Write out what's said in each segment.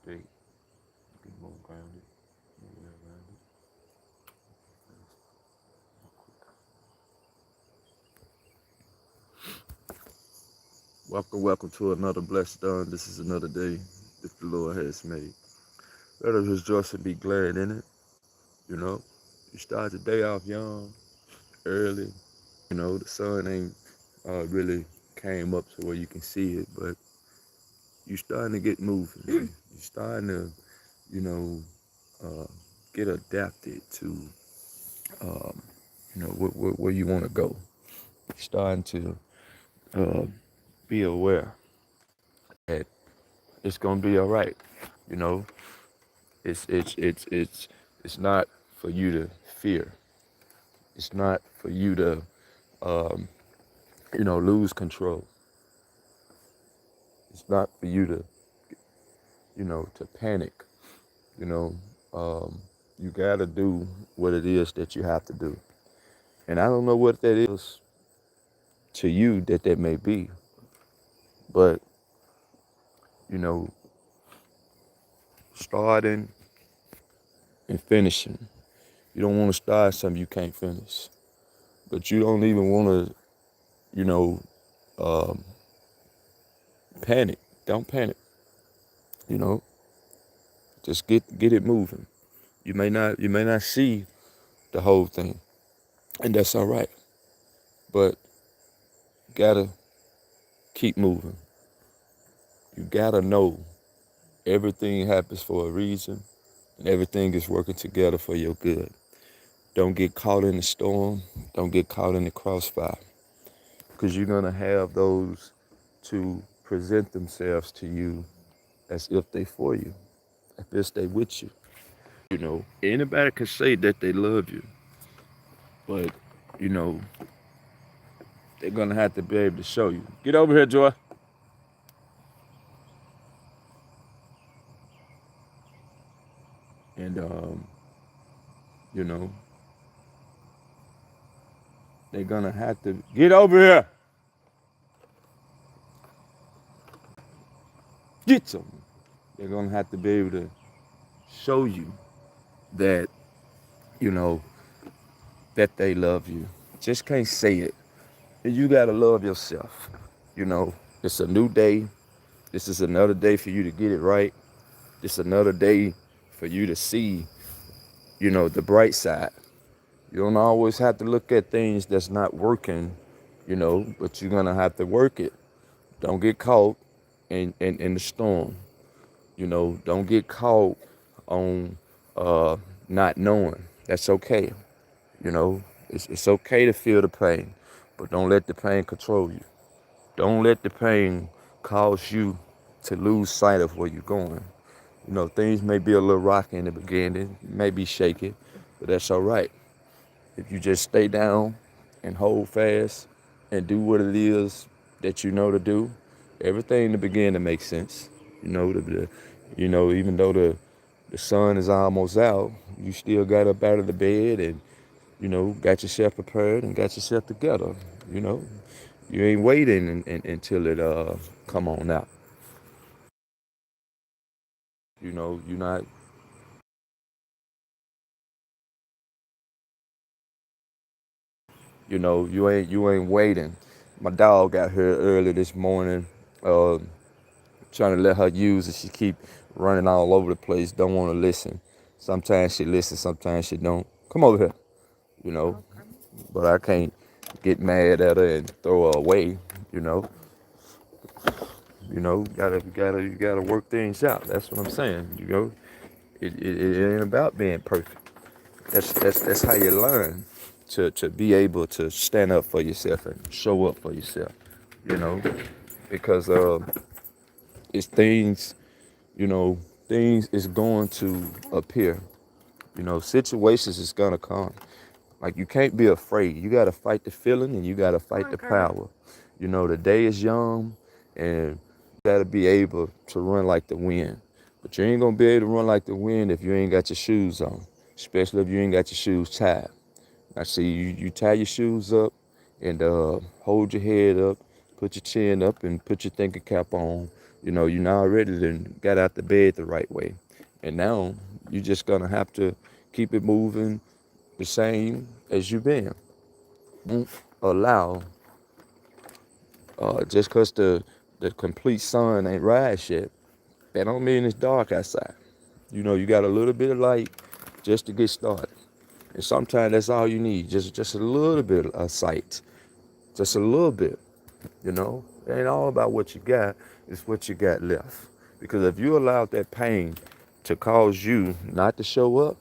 straight. Get more grounded, more well rounded. Welcome to another blessed dawn. This is another day that the Lord has made. Let us rejoice and be glad in it. You know, you start the day off young, early. The sun ain't really came up to where you can see it, but you starting to get moving. You starting to, you know, uh, get adapted to, um, where you want to go. You're starting to uh, be aware that it's gonna be all right. You know, it's not for you to fear. It's not for you to um, lose control. It's not for you to to panic. You know, you gotta do what it is that you have to do. And I don't know what that is to you that may be, but you know, starting and finishing. You don't want to start something you can't finish, but you don't even want to, you know, um, panic. Don't panic. You know, just get it moving. You may not see the whole thing, and that's all right. But you gotta keep moving. You gotta know everything happens for a reason, and everything is working together for your good. Don't get caught in the storm. Don't get caught in the crossfire, because you're gonna have those to present themselves to you as if they for you, as if they with you. Anybody can say that they love you, but you know they're gonna have to be able to show you. Get over here, Joy. And you know, they're gonna have to get over here. Get some. They're gonna have to be able to show you that you know that they love you. Just can't say it. You gotta love yourself. It's a new day. This is another day for you to get it right. It's another day for you to see, the bright side. You don't always have to look at things that's not working, but you're gonna have to work it. Don't get caught in the storm. Don't get caught on not knowing. That's okay. It's okay to feel the pain, but don't let the pain control you. Don't let the pain cause you to lose sight of where you're going. Things may be a little rocky in the beginning, may be shaky, but that's all right. If you just stay down and hold fast and do what it is that you know to do, everything in the beginning makes sense. Even though the sun is almost out, you still got up out of the bed and got yourself prepared and got yourself together. You know, you ain't waiting until it come on out. You're not. You ain't waiting. My dog got here early this morning, uh, trying to let her use it. She keep running all over the place. Don't want to listen. Sometimes she listens, sometimes she don't. Come over here, you know. But I can't get mad at her and throw her away. You know. You gotta work things out. That's what I'm saying. It ain't about being perfect. That's how you learn to be able to stand up for yourself and show up for yourself. You know, because it's things. You know, things is going to appear. Situations is gonna come. Like you can't be afraid. You gotta fight the feeling and you gotta fight the power. The day is young and you gotta be able to run like the wind. But you ain't gonna be able to run like the wind if you ain't got your shoes on, especially if you ain't got your shoes tied. I see you tie your shoes up and hold your head up, put your chin up and put your thinking cap on You know, you now already done got out the bed the right way. And now you just gonna have to keep it moving the same as you been. Don't allow just cause the complete sun ain't rise yet, that don't mean it's dark outside. You know, you got a little bit of light just to get started. And sometimes that's all you need, just a little bit of sight. Just a little bit, you know. It ain't all about what you got, it's what you got left. Because if you allowed that pain to cause you not to show up,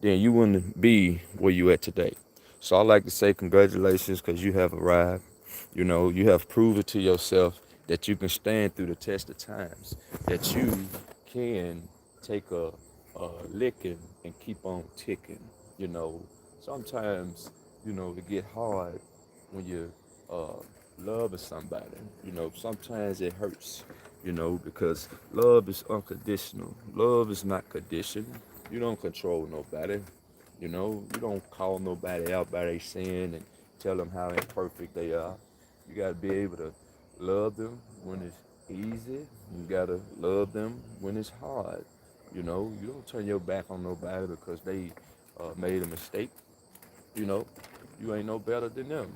then you wouldn't be where you at today. So I like to say congratulations because you have arrived. You know, you have proven to yourself that you can stand through the test of times, that you can take a licking and keep on ticking. You know, sometimes, you know, it get hard when you uh, loving somebody. You know, sometimes it hurts, you know, because love is unconditional. Love is not conditioned. You don't control nobody. You know, you don't call nobody out by their sin and tell them how imperfect they are. You got to be able to love them when it's easy. You got to love them when it's hard. You know, you don't turn your back on nobody because they made a mistake. You know, you ain't no better than them.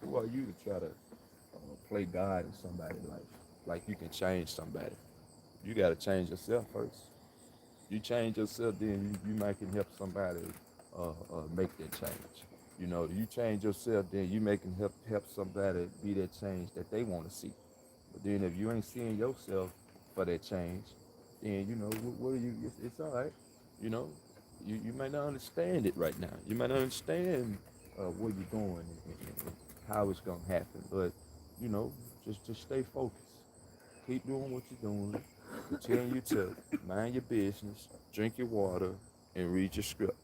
Who are you to try to play God in somebody's life? Like you can change somebody. You got to change yourself first. You change yourself, then you might can help somebody make that change. You know, you change yourself, then you make can help somebody be that change that they want to see. But then if you ain't seeing yourself for that change, then you know what are you? It's all right. You know, you may not understand it right now. You might not understand where you're going and how it's gonna happen. But you know, just stay focused. Keep doing what you're doing. Continue to mind your business, drink your water, and read your script.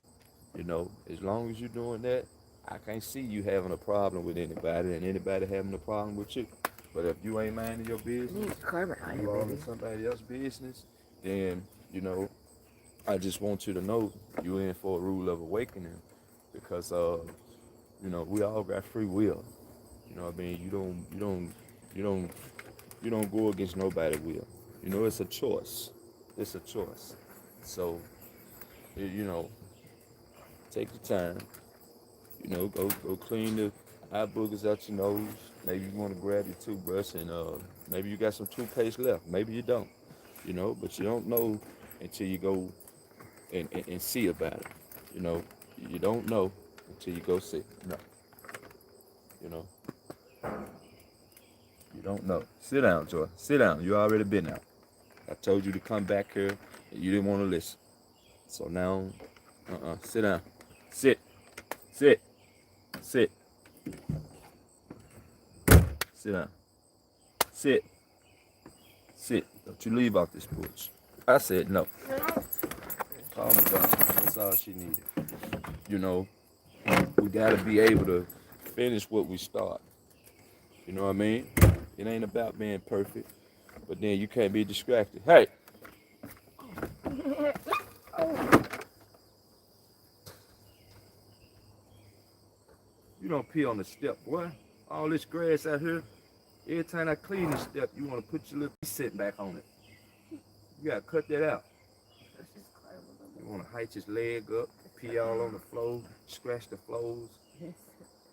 You know, as long as you're doing that, I can't see you having a problem with anybody and anybody having a problem with you. But if you ain't minding your business, you all in somebody else's business, then, you know, I just want you to know you in for a rule of awakening because, you know, we all got free will. You know what I mean? You don't, you don't go against nobody's will. You know, it's a choice. It's a choice. So, you know, take your time. You know, go clean the eye boogers out your nose. Maybe you want to grab your toothbrush and maybe you got some toothpaste left. Maybe you don't. You know, but you don't know until you go and see about it. You know, you don't know until you go see. No, you know, you don't know. Sit down, Joy. Sit down. You already been out. I told you to come back here and you didn't want to listen. So now, sit down. Sit, sit, sit, sit down. Sit, sit. Don't you leave off this porch. I said no. Calm down. That's all she needed. You know, we gotta be able to finish what we start. You know what I mean? It ain't about being perfect, but then you can't be distracted. Hey, you don't pee on the step, boy. All this grass out here. Every time I clean the step, you want to put your little sit back on it. You gotta cut that out. You want to height his leg up, pee all on the floor, scratch the floors.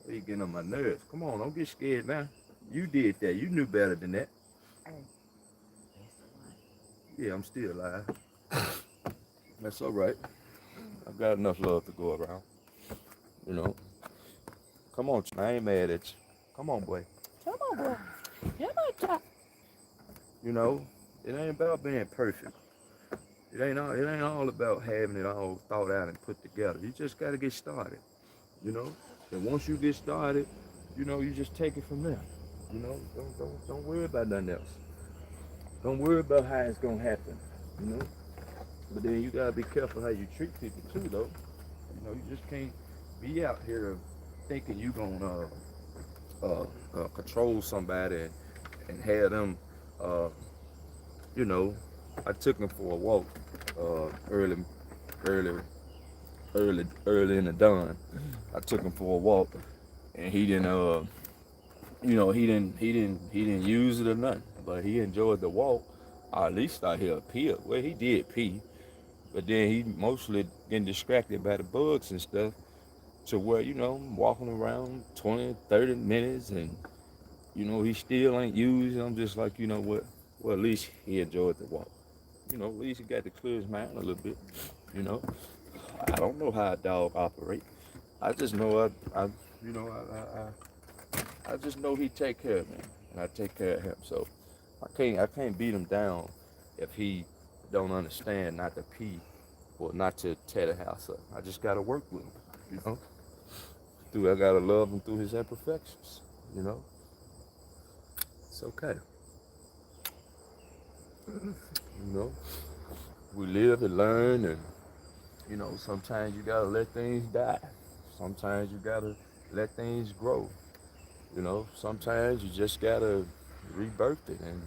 You getting on my nerves. Come on, don't get scared now. You did that. You knew better than that. Yeah, I'm still alive. That's all right. I've got enough love to go around. You know. Come on, I ain't mad at you. Come on, boy. Come on, boy. Come on, child. You know, it ain't about being perfect. It ain't all about having it all thought out and put together. You just gotta get started. You know? And once you get started, you know, you just take it from there. You know, don't worry about nothing else. Don't worry about how it's gonna happen. You know? But then you gotta be careful how you treat people too though. You know, you just can't be out here thinking you gonna control somebody and have them you know, I took him for a walk early early early in the dawn. I took him for a walk and he didn't you know, he didn't use it or nothing, but he enjoyed the walk. Or at least I hear a pee. Well, he did pee, but then he mostly getting distracted by the bugs and stuff to where, walking around 20, 30 minutes and, he still ain't using. I'm just like, you know what? Well, at least he enjoyed the walk. At least he got to clear his mind a little bit, you know. I don't know how a dog operates. I just know you know, I just know he take care of me, and I take care of him. So I can't beat him down if he don't understand not to pee or not to tear the house up. I just gotta work with him, you know. I gotta love him through his imperfections, you know. It's okay, you know. We live and learn, and sometimes you gotta let things die. Sometimes you gotta let things grow. Sometimes you just gotta rebirth it and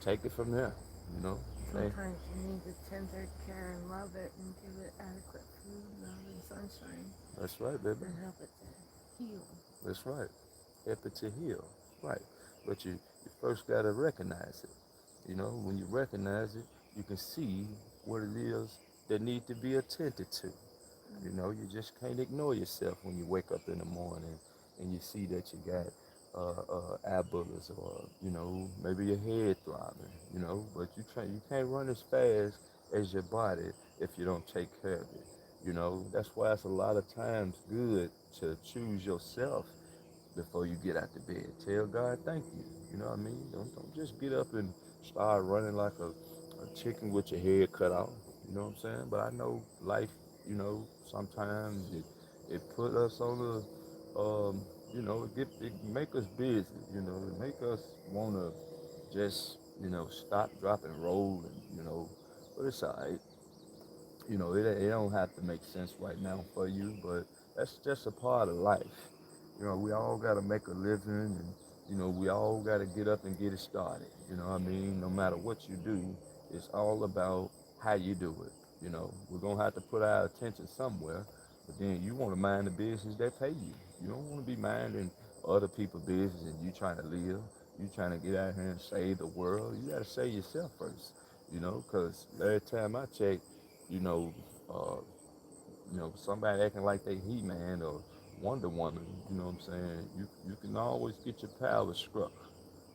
take it from there. You know, hey, Sometimes you need to tender care and love it and give it adequate food, love, and sunshine that's right, baby. to help it to heal. That's right. Help it to heal. Right. But you first gotta recognize it. When you recognize it, you can see what it is that need to be attended to. You just can't ignore yourself when you wake up in the morning and you see that you got eye boogers or maybe your head throbbing. But you can't run as fast as your body if you don't take care of it. That's why it's a lot of times good to choose yourself before you get out the bed. Tell God thank you. You know what I mean? Don't just get up and start running like a chicken with your head cut off. You know what I'm saying? But I know life, sometimes it put us on it make us busy, it make us wanna just, stop, drop and roll and, but it's all right. It don't have to make sense right now for you, but that's just a part of life. We all got to make a living, and we all got to get up and get it started. You know what I mean? No matter what you do, it's all about how you do it. We're gonna have to put our attention somewhere, but then you want to mind the business that pay you. You don't want to be minding other people's business and you trying to live. You trying to get out here and save the world. You got to save yourself first. Because last time I checked, you know, uh, somebody acting like they He-Man or Wonder Woman, you know what I'm saying? You can always get your power struck.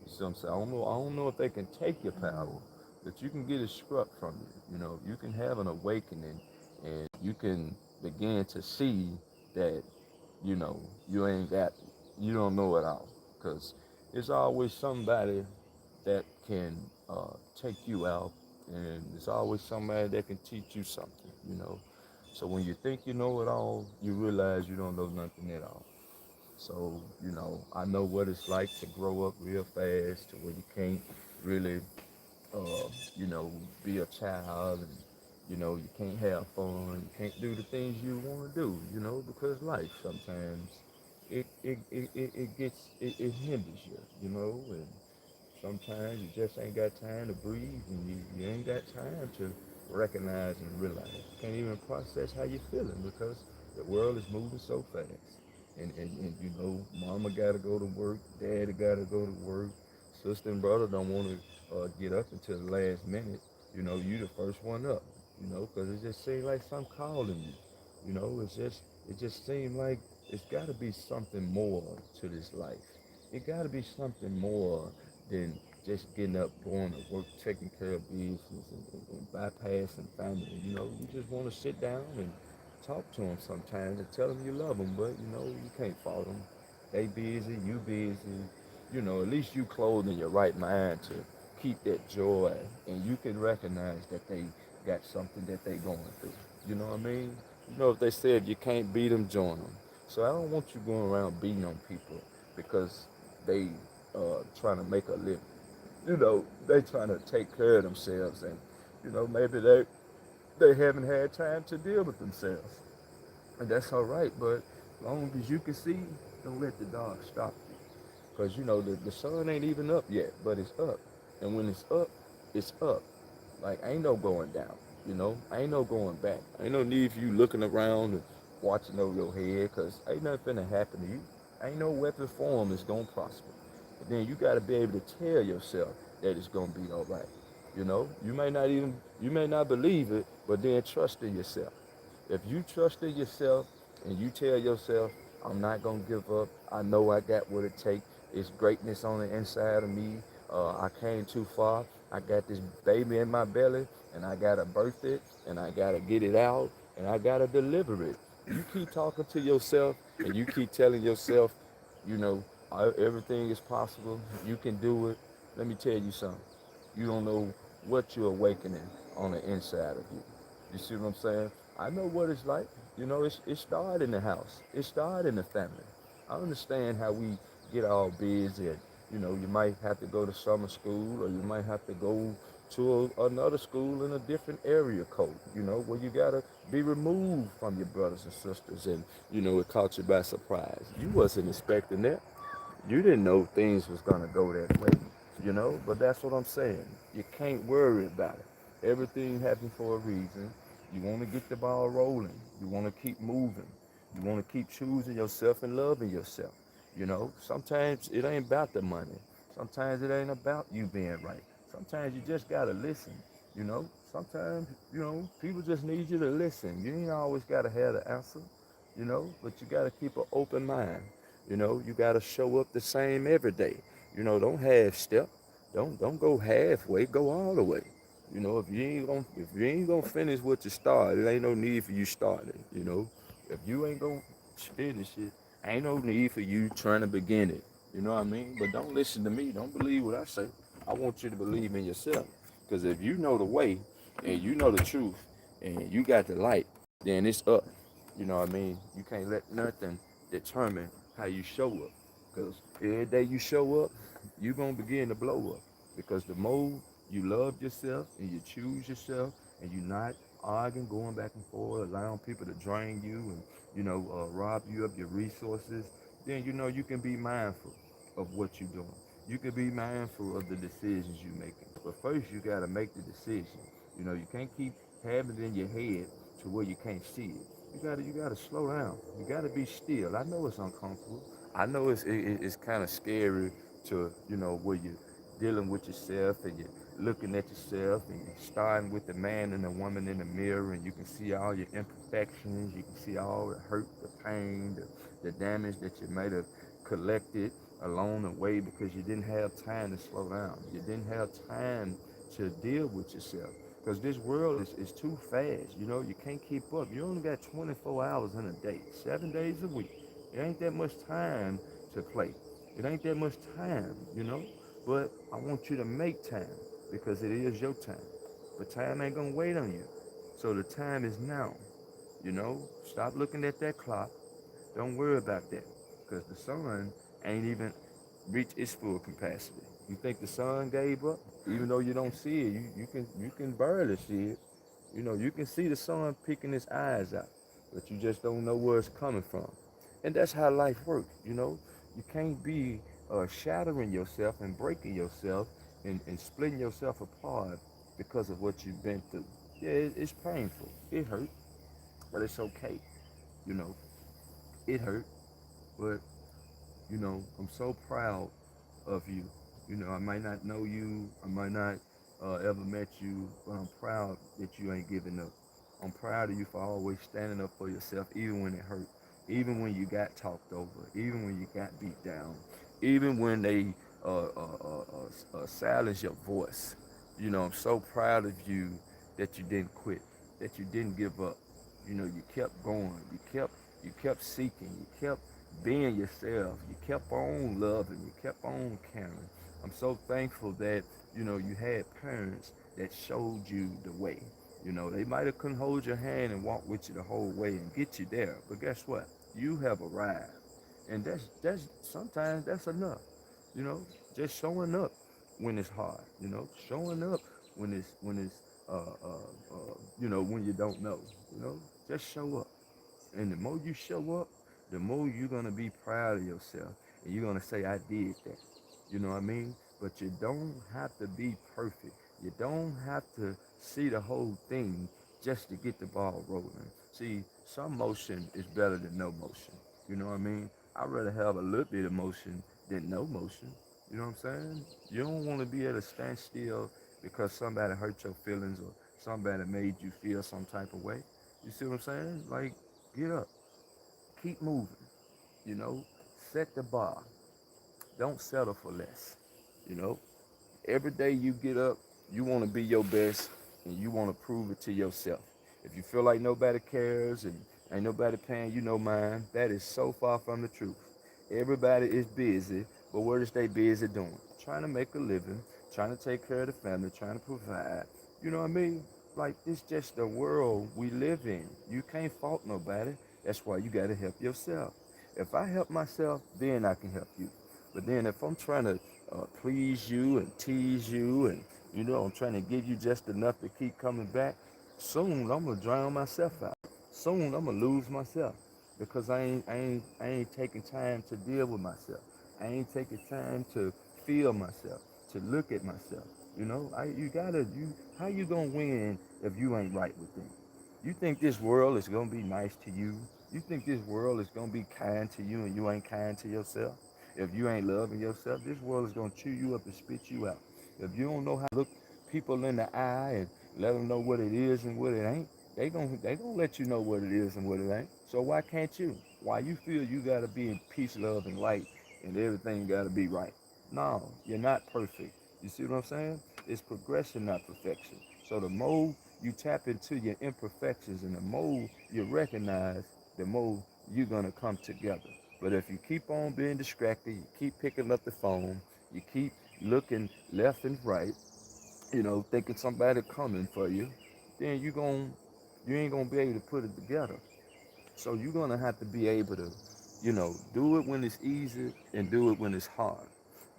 You see what I'm saying? I don't know if they can take your power, but you can get it struck from you. You can have an awakening and you can begin to see that, you know, you don't know it all. Because there's always somebody that can take you out, and there's always somebody that can teach you something. So when you think you know it all, you realize you don't know nothing at all. So, I know what it's like to grow up real fast to where you can't really, uh, you know, be a child and, you can't have fun, you can't do the things you want to do, because life sometimes it hinders you, and sometimes you just ain't got time to breathe and you ain't got time to recognize and realize. You can't even process how you're feeling because the world is moving so fast. And mama gotta go to work, daddy gotta go to work, sister and brother don't want to get up until the last minute. You the first one up, because it just seems like something calling you. It just seems like it's gotta be something more to this life. It gotta be something more than just getting up, going to work, taking care of business, and bypassing family. You just want to sit down and talk to them sometimes and tell them you love them, but you can't fault them. They busy, you busy. At least you clothed in your right mind to keep that joy, and you can recognize that they got something that they going through. You know what I mean? If they said you can't beat them, join them. So I don't want you going around beating on people because they trying to make a living. They trying to take care of themselves, and maybe they haven't had time to deal with themselves, and that's all right. But as long as you can see, don't let the dark stop you, because the sun ain't even up yet, but it's up, and when it's up. Like ain't no going down, ain't no going back. Ain't no need for you looking around and watching over your head, because ain't nothing finna happen to you. Ain't no weapon form is gonna prosper. But then you gotta be able to tell yourself that it's gonna be all right. You may not believe it, but then trust in yourself. If you trust in yourself and you tell yourself, I'm not gonna give up. I know I got what it takes. It's greatness on the inside of me. I came too far. I got this baby in my belly, and I gotta birth it, and I gotta get it out, and I gotta deliver it. You keep talking to yourself, and you keep telling yourself, you know, everything is possible. You can do it. Let me tell you something. You don't know what you're awakening on the inside of you. You see what I'm saying? I know what it's like. It started in the house. It started in the family. I understand how we get all busy and, you might have to go to summer school or you might have to go to another school in a different area code, where you got to be removed from your brothers and sisters and, it caught you by surprise. You wasn't expecting that. You didn't know things was gonna go that way, But that's what I'm saying. You can't worry about it. Everything happens for a reason. You want to get the ball rolling. You want to keep moving. You want to keep choosing yourself and loving yourself. Sometimes it ain't about the money. Sometimes it ain't about you being right. Sometimes you just gotta listen. Sometimes people just need you to listen. You ain't always gotta have the answer. But you gotta keep an open mind. You gotta show up the same every day. Don't half step. Don't go halfway. Go all the way. If you ain't gonna finish what you started, it ain't no need for you starting. If you ain't gonna finish it, ain't no need for you trying to begin it. You know what I mean? But don't listen to me. Don't believe what I say. I want you to believe in yourself. Because if you know the way and you know the truth and you got the light, then it's up. You know what I mean? You can't let nothing determine how you show up. Because every day you show up, you're going to begin to blow up. Because the more you love yourself and you choose yourself and you're not arguing, going back and forth, allowing people to drain you and, rob you of your resources, then, you can be mindful of what you're doing. You can be mindful of the decisions you're making. But first, you got to make the decision. You can't keep having it in your head to where you can't see it. You gotta slow down. You gotta be still. I know it's uncomfortable. I know it's kind of scary to where you're dealing with yourself and you're looking at yourself and you're starting with the man and the woman in the mirror and you can see all your imperfections. You can see all the hurt, the pain, the damage that you might have collected along the way because you didn't have time to slow down. You didn't have time to deal with yourself because this world is too fast. You can't keep up. You only got 24 hours in a day, 7 days a week. It ain't that much time to play. It ain't that much time, But I want you to make time because it is your time. But time ain't gonna wait on you. So the time is now. Stop looking at that clock. Don't worry about that because the sun ain't even reached its full capacity. You think the sun gave up? Even though you don't see it, you can barely see it. You can see the sun picking its eyes out, but you just don't know where it's coming from. And that's how life works. You can't be shattering yourself and breaking yourself and splitting yourself apart because of what you've been through. Yeah, it's painful. It hurt, but it's okay. You know, it hurt, but I'm so proud of you. I might not know you, I might not ever met you, but I'm proud that you ain't giving up. I'm proud of you for always standing up for yourself, even when it hurt, even when you got talked over, even when you got beat down, even when they silenced your voice. I'm so proud of you that you didn't quit, that you didn't give up. You kept going, you kept seeking, you kept being yourself. You kept on loving. You kept on caring. I'm so thankful that you had parents that showed you the way. They might have couldn't hold your hand and walk with you the whole way and get you there, but guess what? You have arrived, and that's sometimes that's enough. You know, just showing up when it's hard. Showing up when it's when you don't know. Just show up. And the more you show up, the more you're gonna be proud of yourself. And you're gonna say, I did that. You know what I mean? But you don't have to be perfect. You don't have to see the whole thing just to get the ball rolling. See, some motion is better than no motion. You know what I mean? I'd rather have a little bit of motion than no motion. You know what I'm saying? You don't want to be at a standstill because somebody hurt your feelings or somebody made you feel some type of way. You see what I'm saying? Like, get up, keep moving, you know, set the bar. Don't settle for less, you know. Every day you get up, you want to be your best and you want to prove it to yourself. If you feel like nobody cares and ain't nobody paying you no mind, that is so far from the truth. Everybody is busy, but what is they busy doing? Trying to make a living, trying to take care of the family, trying to provide. You know what I mean? Like, it's just the world we live in. You can't fault nobody. That's why you got to help yourself. If I help myself, then I can help you. But then if I'm trying to please you and tease you and, you know, I'm trying to give you just enough to keep coming back, soon I'm going to drown myself out. Soon I'm going to lose myself because I ain't taking time to deal with myself. I ain't taking time to feel myself, to look at myself. You know, how you gonna win if you ain't right within? You think this world is gonna be nice to you? You think this world is gonna be kind to you and you ain't kind to yourself? If you ain't loving yourself, this world is gonna chew you up and spit you out. If you don't know how to look people in the eye and let them know what it is and what it ain't, they gonna let you know what it is and what it ain't. So why can't you? Why you feel you gotta be in peace, love, and light, and everything gotta be right? No, you're not perfect. You see what I'm saying? It's progression, not perfection. So the more you tap into your imperfections and the more you recognize, the more you're gonna come together. But if you keep on being distracted, you keep picking up the phone, you keep looking left and right, you know, thinking somebody coming for you, then you ain't gonna be able to put it together. So you're gonna have to be able to, you know, do it when it's easy and do it when it's hard.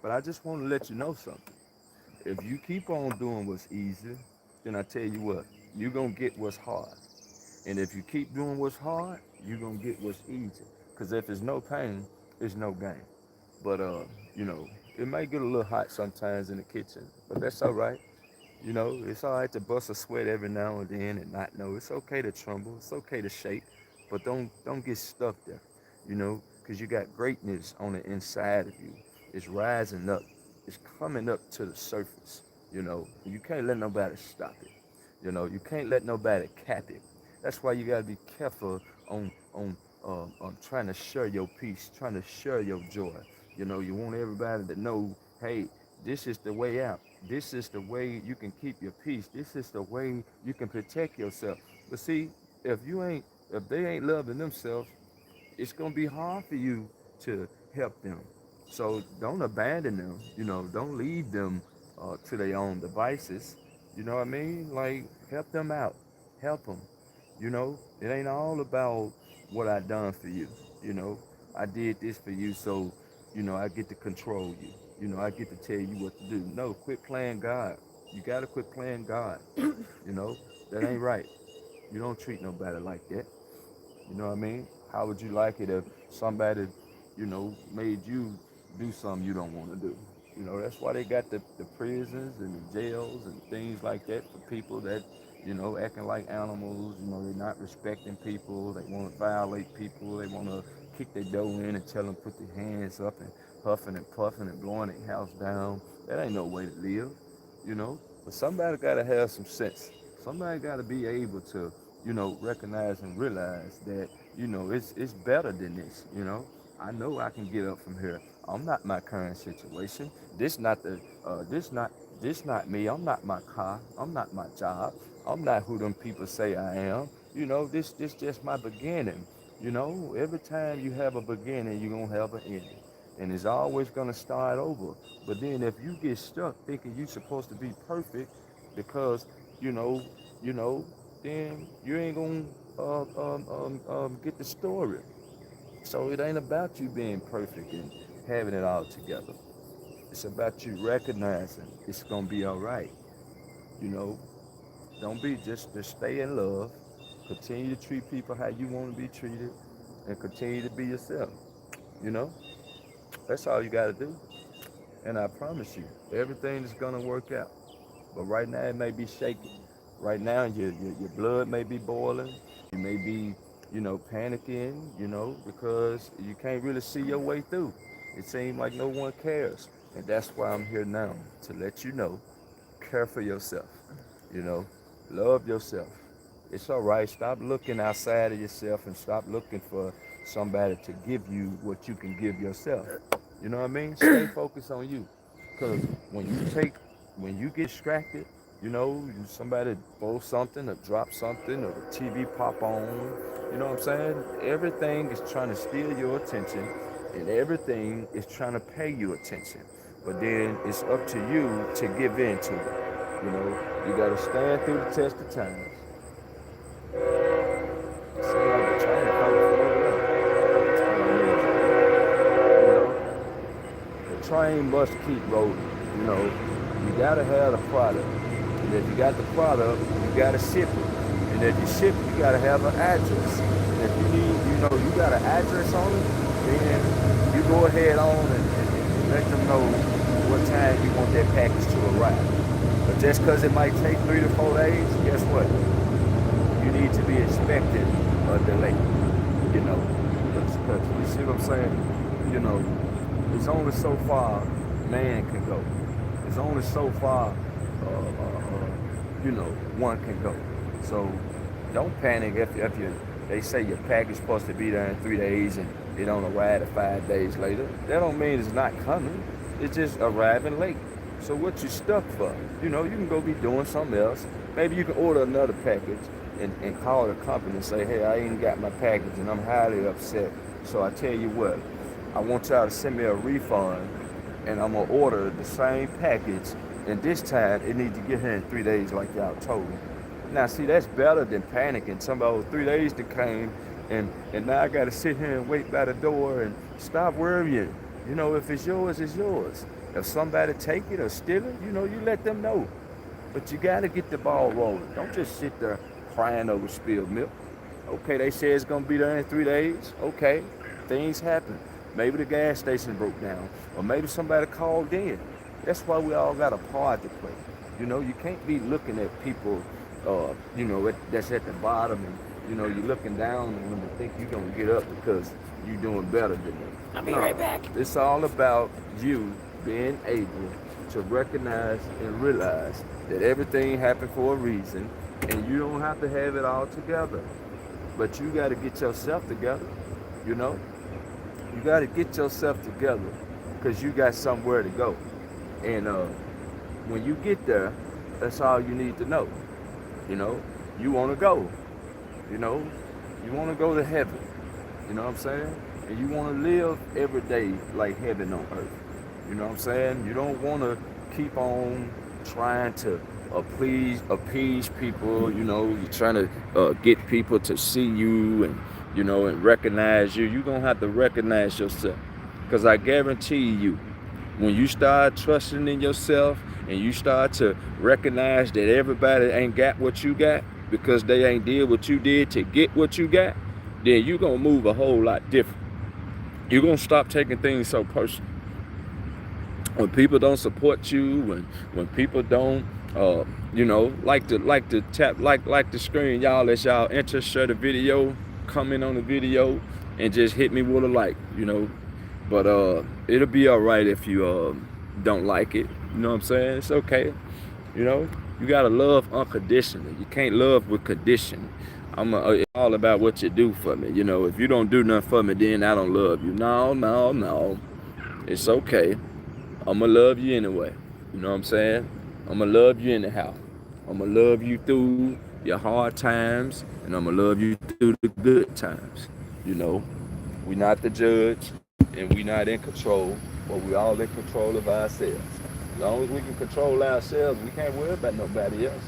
But I just want to let you know something. If you keep on doing what's easy, then I tell you what, you're gonna get what's hard. And if you keep doing what's hard, you're gonna get what's easy. Cause if it's no pain, it's no gain. But you know, it may get a little hot sometimes in the kitchen, but that's all right. You know, it's all right to bust a sweat every now and then and not know. It's okay to tremble. It's okay to shake, but don't get stuck there. You know, because you got greatness on the inside of you. It's rising up. It's coming up to the surface. You know, you can't let nobody stop it. You know, you can't let nobody cap it. That's why you gotta be careful on trying to share your peace, trying to share your joy. You know, you want everybody to know, hey, this is the way out. This is the way you can keep your peace. This is the way you can protect yourself. But see, if you ain't, if they ain't loving themselves, it's gonna be hard for you to help them. So don't abandon them. You know, don't leave them to their own devices. You know what I mean? Like, help them out. Help them. You know, it ain't all about what I done for you. You know, I did this for you, so you know I get to control you. You know, I get to tell you what to do. No, quit playing God. You gotta quit playing God. You know, that ain't right. You don't treat nobody like that. You know what I mean? How would you like it if somebody, you know, made you do something you don't want to do? You know, that's why they got the prisons and the jails and things like that for people that, you know, acting like animals. You know, they're not respecting people. They want to violate people. They want to kick their door in and tell them put their hands up and huffing and puffing and blowing their house down. That ain't no way to live, you know. But somebody got to have some sense. Somebody got to be able to, you know, recognize and realize that, you know, it's better than this, you know. I know I can get up from here. I'm not my current situation. This not the this not me. I'm not my car. I'm not my job. I'm not who them people say I am. You know, this just my beginning. You know, every time you have a beginning, you're gonna have an ending. And it's always gonna start over. But then if you get stuck thinking you're supposed to be perfect because, you know, you know, then you ain't gonna get the story. So it ain't about you being perfect and having it all together. It's about you recognizing it's gonna be all right. You know, don't be just stay in love. Continue to treat people how you want to be treated, and continue to be yourself. You know, that's all you gotta do. And I promise you, everything is gonna work out. But right now it may be shaky. Right now your blood may be boiling. You may be, you know, panicking, you know, because you can't really see your way through. It seems like no one cares. And that's why I'm here now, to let you know, care for yourself. You know, love yourself. It's all right. Stop looking outside of yourself and stop looking for somebody to give you what you can give yourself. You know what I mean? Stay focused on you. Because when you get distracted, you know, somebody throw something or drop something or the TV pop on, you know what I'm saying? Everything is trying to steal your attention and everything is trying to pay you attention. But then it's up to you to give in to it. You know, you got to stand through the test of time. It seems like the train coming forward up. You know, the train must keep rolling. You know, you gotta have the product. And if you got the product, you gotta ship it. And if you ship it, you gotta have an address. And if you need, you know, you got an address on it, then you go ahead on and let them know what time you want that package to arrive. But just because it might take 3 to 4 days, guess what? You need to be expecting a delay. You know, because you see what I'm saying? You know, it's only so far man can go. It's only so far, you know, one can go. So don't panic if they say your package supposed to be there in 3 days and it don't arrive 5 days later. That don't mean it's not coming. It's just arriving late. So what you stuck for? You know, you can go be doing something else. Maybe you can order another package and call the company and say, hey, I ain't got my package and I'm highly upset. So I tell you what, I want y'all to send me a refund and I'm gonna order the same package, and this time it needs to get here in 3 days like y'all told me. Now see, that's better than panicking. Somebody 3 days to came and now I gotta sit here and wait by the door and stop worrying. You know, if it's yours, it's yours. If somebody take it or steal it, you know, you let them know. But you gotta get the ball rolling. Don't just sit there crying over spilled milk. Okay, they say it's gonna be there in 3 days. Okay, things happen. Maybe the gas station broke down, or maybe somebody called in. That's why we all got a part to play. You know, you can't be looking at people, you know, that's at the bottom, and you know, you're looking down and when they think you're gonna get up because you're doing better than them. I'll be right back. It's all about you being able to recognize and realize that everything happened for a reason, and you don't have to have it all together. But you got to get yourself together, you know? You got to get yourself together because you got somewhere to go. And when you get there, that's all you need to know. You know, you want to go. You know, you want to go to heaven. You know what I'm saying? And you want to live every day like heaven on earth. You know what I'm saying? You don't want to keep on trying to appease people. You know, you're trying to get people to see you and, you know, and recognize you. You're going to have to recognize yourself. Because I guarantee you, when you start trusting in yourself and you start to recognize that everybody ain't got what you got because they ain't did what you did to get what you got, then you're going to move a whole lot different. You're going to stop taking things so personal. When people don't support you, when people don't, you know, like to tap like the screen, y'all, as y'all enter, share the video, comment on the video, and just hit me with a like, you know. But it'll be all right if you don't like it. You know what I'm saying? It's okay. You know, you gotta love unconditionally. You can't love with condition. It's all about what you do for me. You know, if you don't do nothing for me, then I don't love you. No. It's okay. I'ma love you anyway. You know what I'm saying? I'ma love you anyhow. I'ma love you through your hard times, and I'ma love you through the good times. You know, we not the judge, and we not in control, but we all in control of ourselves. As long as we can control ourselves, we can't worry about nobody else.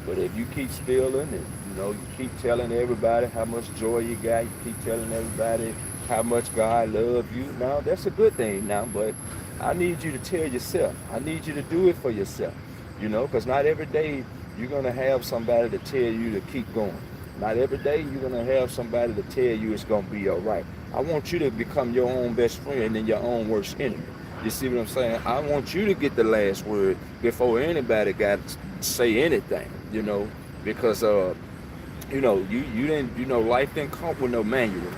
But if you keep spilling and, you know, you keep telling everybody how much joy you got, you keep telling everybody how much God loves you, now that's a good thing now, but I need you to tell yourself. I need you to do it for yourself, you know, because not every day you're going to have somebody to tell you to keep going. Not every day you're going to have somebody to tell you it's going to be all right. I want you to become your own best friend and your own worst enemy. You see what I'm saying? I want you to get the last word before anybody got to say anything, you know, because, you know, you didn't, you know, life didn't come with no manual.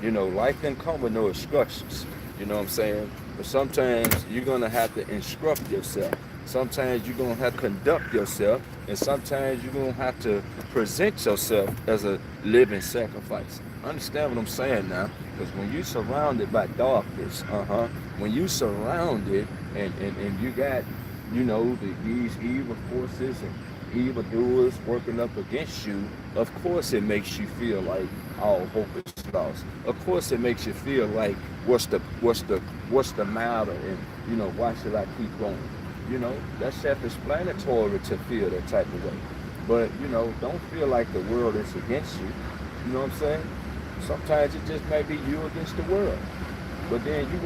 You know, life didn't come with no instructions. You know what I'm saying? But sometimes you're going to have to instruct yourself. Sometimes you're going to have to conduct yourself, and sometimes you're going to have to present yourself as a living sacrifice. Understand what I'm saying now? Because when you're surrounded by darkness, when you surrounded and you got, these evil forces and evildoers working up against you, of course it makes you feel like all hope is lost. Of course it makes you feel like what's the matter, and why should I keep going? That's self-explanatory to feel that type of way. But don't feel like the world is against you. You know what I'm saying? Sometimes it just may be you against the world. But then you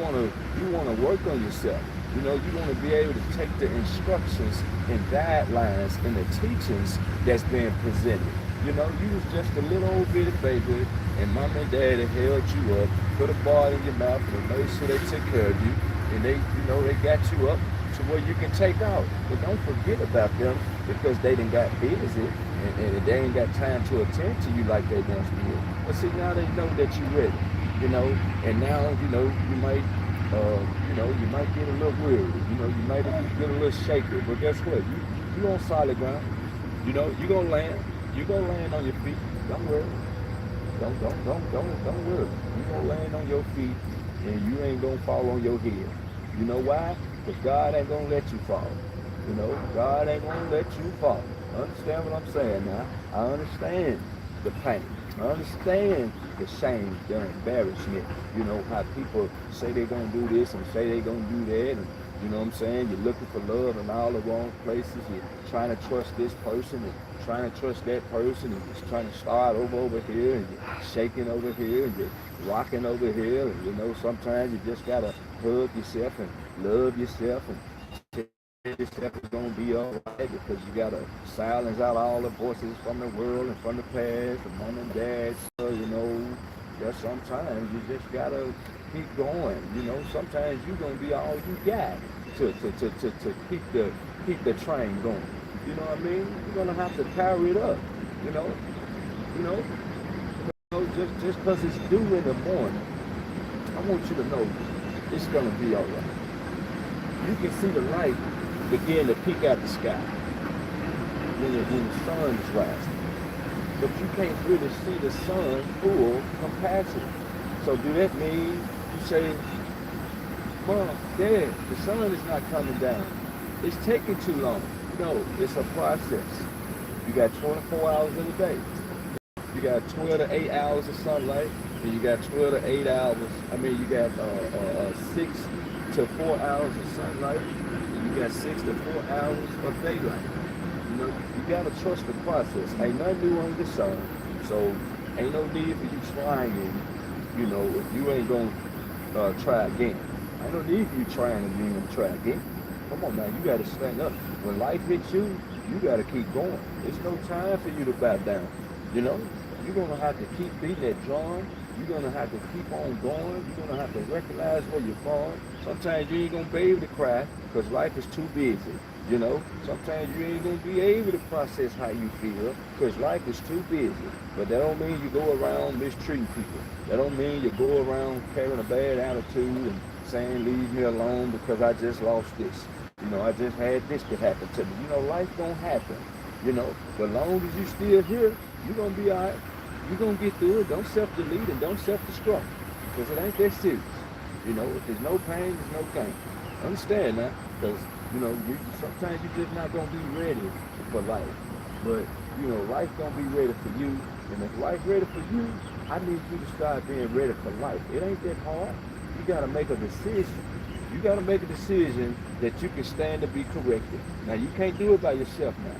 wanna work on yourself. You want to be able to take the instructions and guidelines and the teachings that's being presented. You was just a little old bitty baby, and mom and daddy held you up, put a ball in your mouth, and made sure they took care of you, and they got you up to where you can take out. But don't forget about them, because they done got busy and they ain't got time to attend to you like they once did. But see, now they know that you're ready. And now you might you might get a little weary. You might get a little shaky. But guess what? You on solid ground. You gonna land. You gonna land on your feet. Don't worry. Don't worry. You gonna land on your feet, and you ain't gonna fall on your head. You know why? Because God ain't gonna let you fall. God ain't gonna let you fall. Understand what I'm saying now? I understand the pain. I understand the shame, the embarrassment. How people say they're gonna do this and say they're gonna do that, and what I'm saying? You're looking for love in all the wrong places. You're trying to trust this person and trying to trust that person, and just trying to start over here, and you're shaking over here, and you're rocking over here, and sometimes you just gotta hug yourself and love yourself and tell yourself it's gonna be all right, because you gotta silence out all the voices from the world and from the past, from mom and dad. Just sometimes you just gotta keep going. Sometimes you're gonna be all you got to keep the train going. You know what I mean? You're gonna have to carry it up. You know, you know. Just because it's due in the morning, I want you to know it's gonna be all right. You can see the light begin to peek out the sky when the sun is rising, but you can't really see the sun full capacity. So do that mean you say, Mom, Dad, the sun is not coming down? It's taking too long. No, it's a process. You got 24 hours in a day. You got 12 to 8 hours of sunlight, and you got 12 to 8 hours. You got 6 to 4 hours of sunlight, and you got 6 to 4 hours of daylight. You gotta trust the process. Ain't nothing new under the sun, so ain't no need for you trying. If you ain't gonna try again, ain't no need for you trying again and try again. Come on, man, you gotta stand up. When life hits you, you gotta keep going. There's no time for you to back down. You're gonna have to keep beating that drum. You're gonna have to keep on going. You're gonna have to recognize where you're falling. Sometimes you ain't gonna be able to cry because life is too busy. Sometimes you ain't gonna be able to process how you feel because life is too busy. But that don't mean you go around mistreating people. That don't mean you go around carrying a bad attitude and saying leave me alone because I just lost this. I just had this to happen to me. Life gonna happen. But long as you still here, you're gonna be all right. You're gonna get through it. Don't self-delete and don't self-destruct because it ain't that serious. If there's no pain, there's no gain. Understand that? Because sometimes you're just not gonna be ready for life. But life gonna be ready for you. And if life ready for you, I need you to start being ready for life. It ain't that hard. You gotta make a decision. You gotta make a decision that you can stand to be corrected. Now you can't do it by yourself now.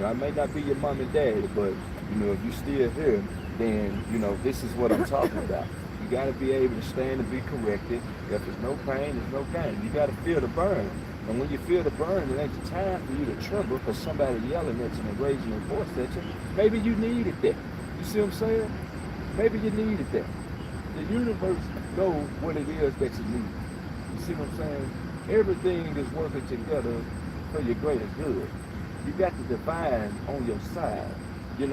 I may not be your mom and dad, but if you still here, then this is what I'm talking about. You got to be able to stand and be corrected. If there's no pain, there's no gain. You got to feel the burn. And when you feel the burn, it ain't the time for you to tremble because somebody yelling at you and raising their voice at you. Maybe you needed that. You see what I'm saying? Maybe you needed that. The universe knows what it is that you need. You see what I'm saying? Everything is working together for your greater good. You got the divine on your side. They're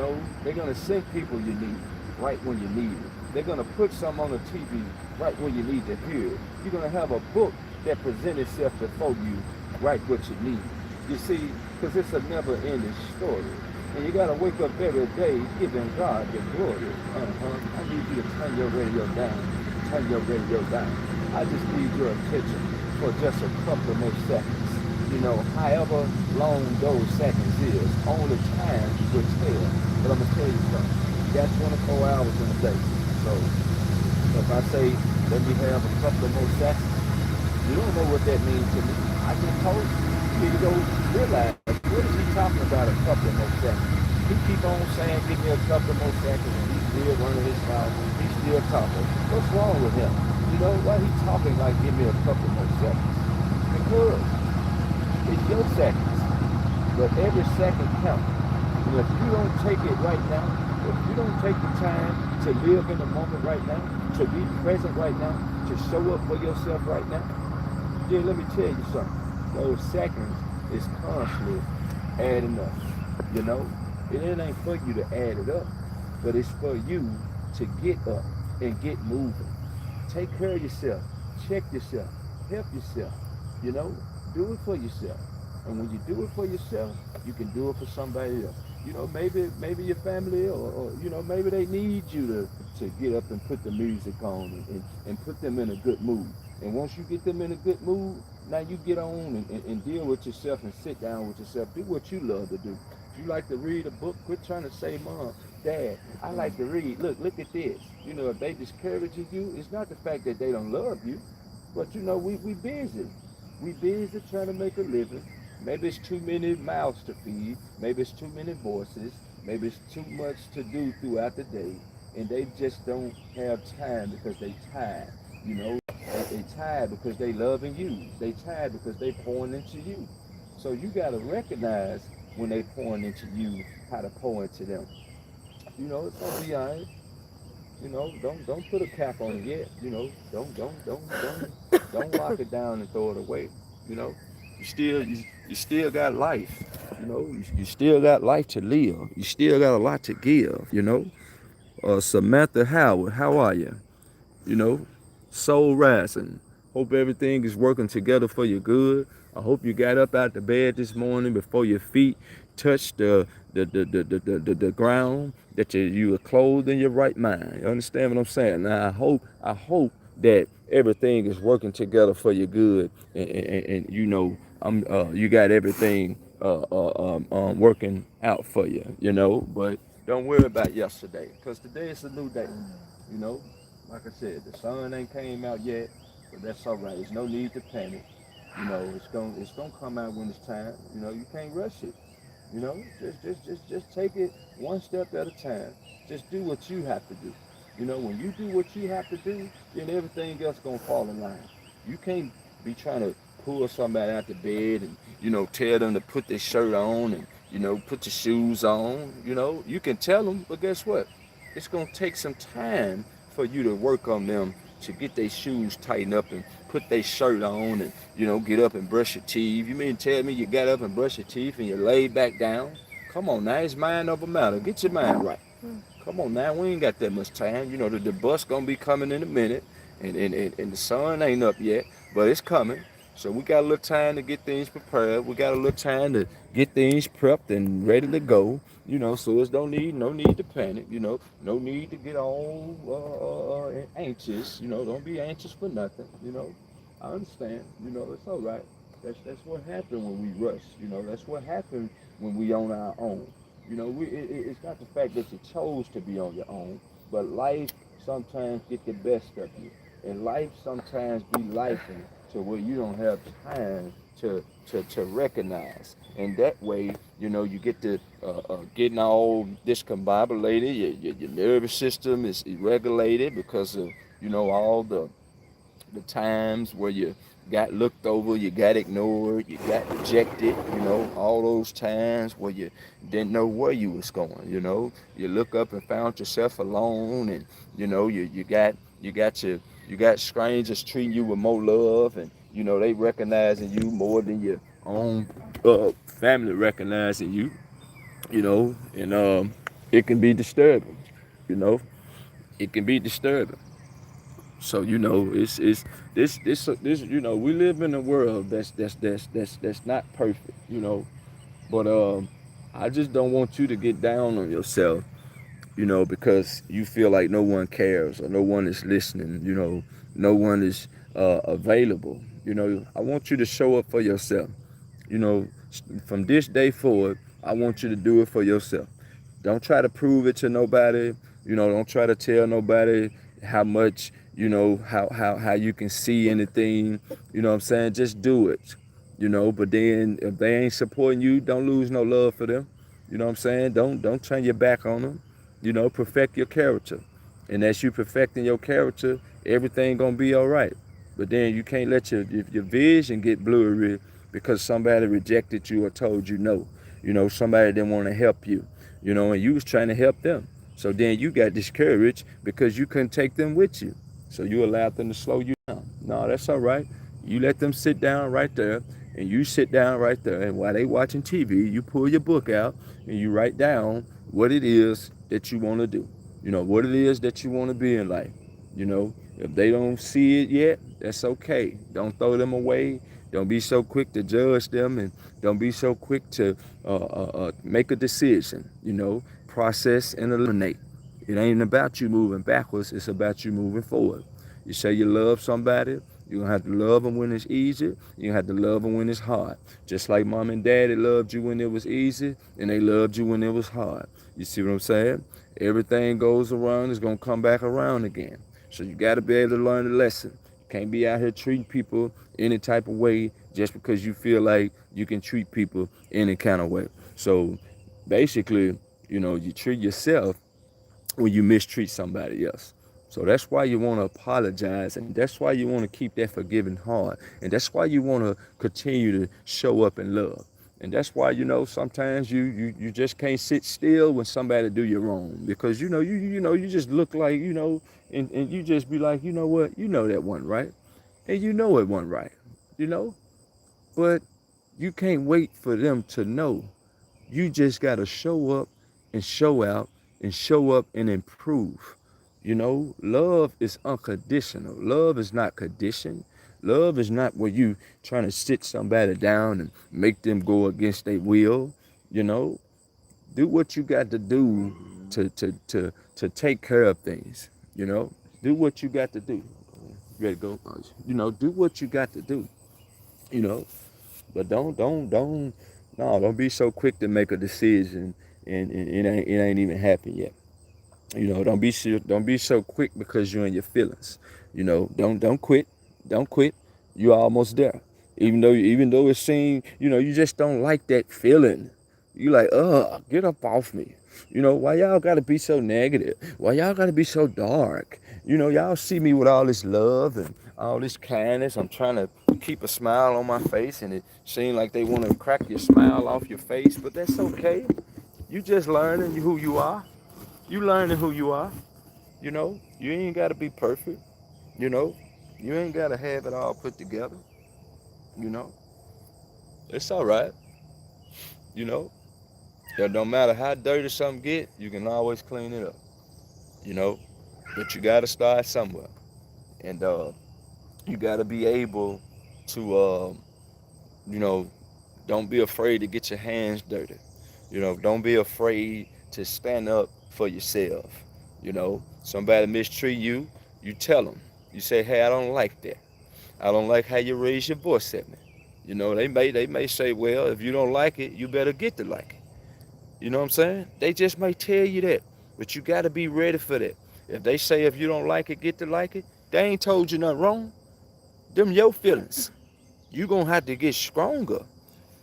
going to send people you need right when you need it. They're going to put some on the TV right when you need to hear it. You're going to have a book that presents itself before you right what you need. You see, because it's a never-ending story. And you got to wake up every day giving God the glory. I need you to turn your radio down. Turn your radio down. I just need your attention for just a couple more seconds. However long those seconds is, only time will tell. But I'm going to tell you something. You got 24 hours in a day. So if I say, let me have a couple of more seconds, you don't know what that means to me. I just told you. You need to go realize, what is he talking about a couple of more seconds? He keep on saying, give me a couple more seconds, and he's still running his mouth. He's still talking. What's wrong with him? Why he talking like, give me a couple more seconds? Because it's your seconds. But every second counts. And if you don't take it right now, if you don't take the time to live in the moment right now, to be present right now, to show up for yourself right now, then let me tell you something. Those seconds is constantly adding up. It ain't for you to add it up, but it's for you to get up and get moving. Take care of yourself. Check yourself. Help yourself. Do it for yourself. And when you do it for yourself, you can do it for somebody else. Maybe your family or maybe they need you to get up and put the music on and put them in a good mood. And once you get them in a good mood, now you get on and deal with yourself and sit down with yourself. Do what you love to do. If you like to read a book, quit trying to say, Mom, Dad, I like to read. Look at this. If they discouraging you, it's not the fact that they don't love you, but we busy. We busy trying to make a living. Maybe it's too many mouths to feed. Maybe it's too many voices. Maybe it's too much to do throughout the day. And they just don't have time because they tired. They tired because they loving you. They tired because they pouring into you. So you got to recognize when they pouring into you how to pour into them. It's gonna be all right. Don't put a cap on it yet. Don't lock it down and throw it away. You know, you still got life. You still got life to live. You still got a lot to give. Samantha Howard, how are you? you know, soul rising. Hope everything is working together for your good. I hope you got up out the bed this morning before your feet touched the ground, that you were clothed in your right mind. You understand what I'm saying? Now I hope that everything is working together for your good, and you got everything working out for you. But don't worry about yesterday, because today is a new day. You know, like I said, the sun ain't came out yet, but that's all right. There's no need to panic. It's gonna come out when it's time. You can't rush it. Just take it one step at a time. Just do what you have to do. When you do what you have to do, then everything else gonna fall in line. You can't be trying to pull somebody out the bed and tell them to put their shirt on and put your shoes on. You can tell them, but guess what? It's gonna take some time for you to work on them to get their shoes tightened up and put their shirt on and get up and brush your teeth. You mean tell me you got up and brush your teeth and you laid back down? Come on now, it's mind over matter. Get your mind right. Come on now, we ain't got that much time. The bus gonna be coming in a minute, and the sun ain't up yet, but it's coming. So we got a little time to get things prepared. We got a little time to get things prepped and ready to go. So it's no need to panic. No need to get all anxious. Don't be anxious for nothing. I understand. It's all right. That's what happened when we rush. That's what happened when we on our own. It's not the fact that you chose to be on your own, but life sometimes get the best of you, and life sometimes be lifing to where you don't have time to recognize. And that way, you get to getting all discombobulated. Your nervous system is irregulated because of all the times where you got looked over, you got ignored, you got rejected, all those times where you didn't know where you was going. You look up and found yourself alone, and you got strangers treating you with more love, and they recognizing you more than your own family recognizing you. And it can be disturbing. you know it can be disturbing. So you know, it's this you know, we live in a world that's not perfect, you know. But I just don't want you to get down on yourself, you know, because you feel like no one cares or no one is listening, you know, no one is available. You know, I want you to show up for yourself. You know, from this day forward, I want you to do it for yourself. Don't try to prove it to nobody. You know, don't try to tell nobody how much, you know, how you can see anything. You know what I'm saying? Just do it. You know, but then if they ain't supporting you, don't lose no love for them. You know what I'm saying? Don't turn your back on them. You know, perfect your character. And as you perfecting your character, everything gonna be all right. But then you can't let your vision get blurry because somebody rejected you or told you no. You know, somebody didn't want to help you. You know, and you was trying to help them. So then you got discouraged because you couldn't take them with you. So you allowed them to slow you down. No, that's all right. You let them sit down right there, and you sit down right there. And while they watching TV, you pull your book out and you write down what it is that you want to do. You know, what it is that you want to be in life. You know, if they don't see it yet, that's okay. Don't throw them away. Don't be so quick to judge them, and don't be so quick to make a decision. You know, process and eliminate. It ain't about you moving backwards. It's about you moving forward. You say you love somebody, you're gonna have to love them when it's easy. You have to love them when it's hard. Just like mom and daddy loved you when it was easy, and they loved you when it was hard. You see what I'm saying? Everything goes around, it's gonna come back around again. So you gotta be able to learn the lesson. You can't be out here treating people any type of way just because you feel like you can treat people any kind of way. So basically, you know, you treat yourself when you mistreat somebody else. So that's why you want to apologize, and that's why you want to keep that forgiving heart, and that's why you want to continue to show up in love. And that's why, you know, sometimes you just can't sit still when somebody do you wrong, because you know you just look like, you know, and you just be like, you know what, you know that wasn't right, and you know it wasn't right, you know, but you can't wait for them to know. You just got to show up and show out and show up and improve. You know, love is unconditional. Love is not conditioned. Love is not where you trying to sit somebody down and make them go against their will. You know, do what you got to do to take care of things. You know, do what you got to do. You ready to go? You know, do what you got to do. You know, but don't be so quick to make a decision and it ain't even happened yet. You know, don't be so quick because you're in your feelings. You know, don't quit. Don't quit. You're almost there. Even though it seems, you know, you just don't like that feeling. You like, get up off me. You know, why y'all gotta be so negative? Why y'all gotta be so dark? You know, y'all see me with all this love and all this kindness. I'm trying to keep a smile on my face, and it seems like they want to crack your smile off your face, but that's okay. You just learning who you are. You learning who you are. You know, you ain't gotta be perfect. You know, you ain't gotta have it all put together. You know, it's all right. You know, it don't matter how dirty something get, you can always clean it up. You know, but you gotta start somewhere, and you gotta be able to, you know, don't be afraid to get your hands dirty. You know, don't be afraid to stand up for yourself. You know, somebody mistreat you, you tell them. You say, hey, I don't like that. I don't like how you raise your voice at me. You know, they may say, well, if you don't like it, you better get to like it. You know what I'm saying? They just may tell you that, but you got to be ready for that. If they say if you don't like it, get to like it, they ain't told you nothing wrong. Them your feelings. You gonna have to get stronger.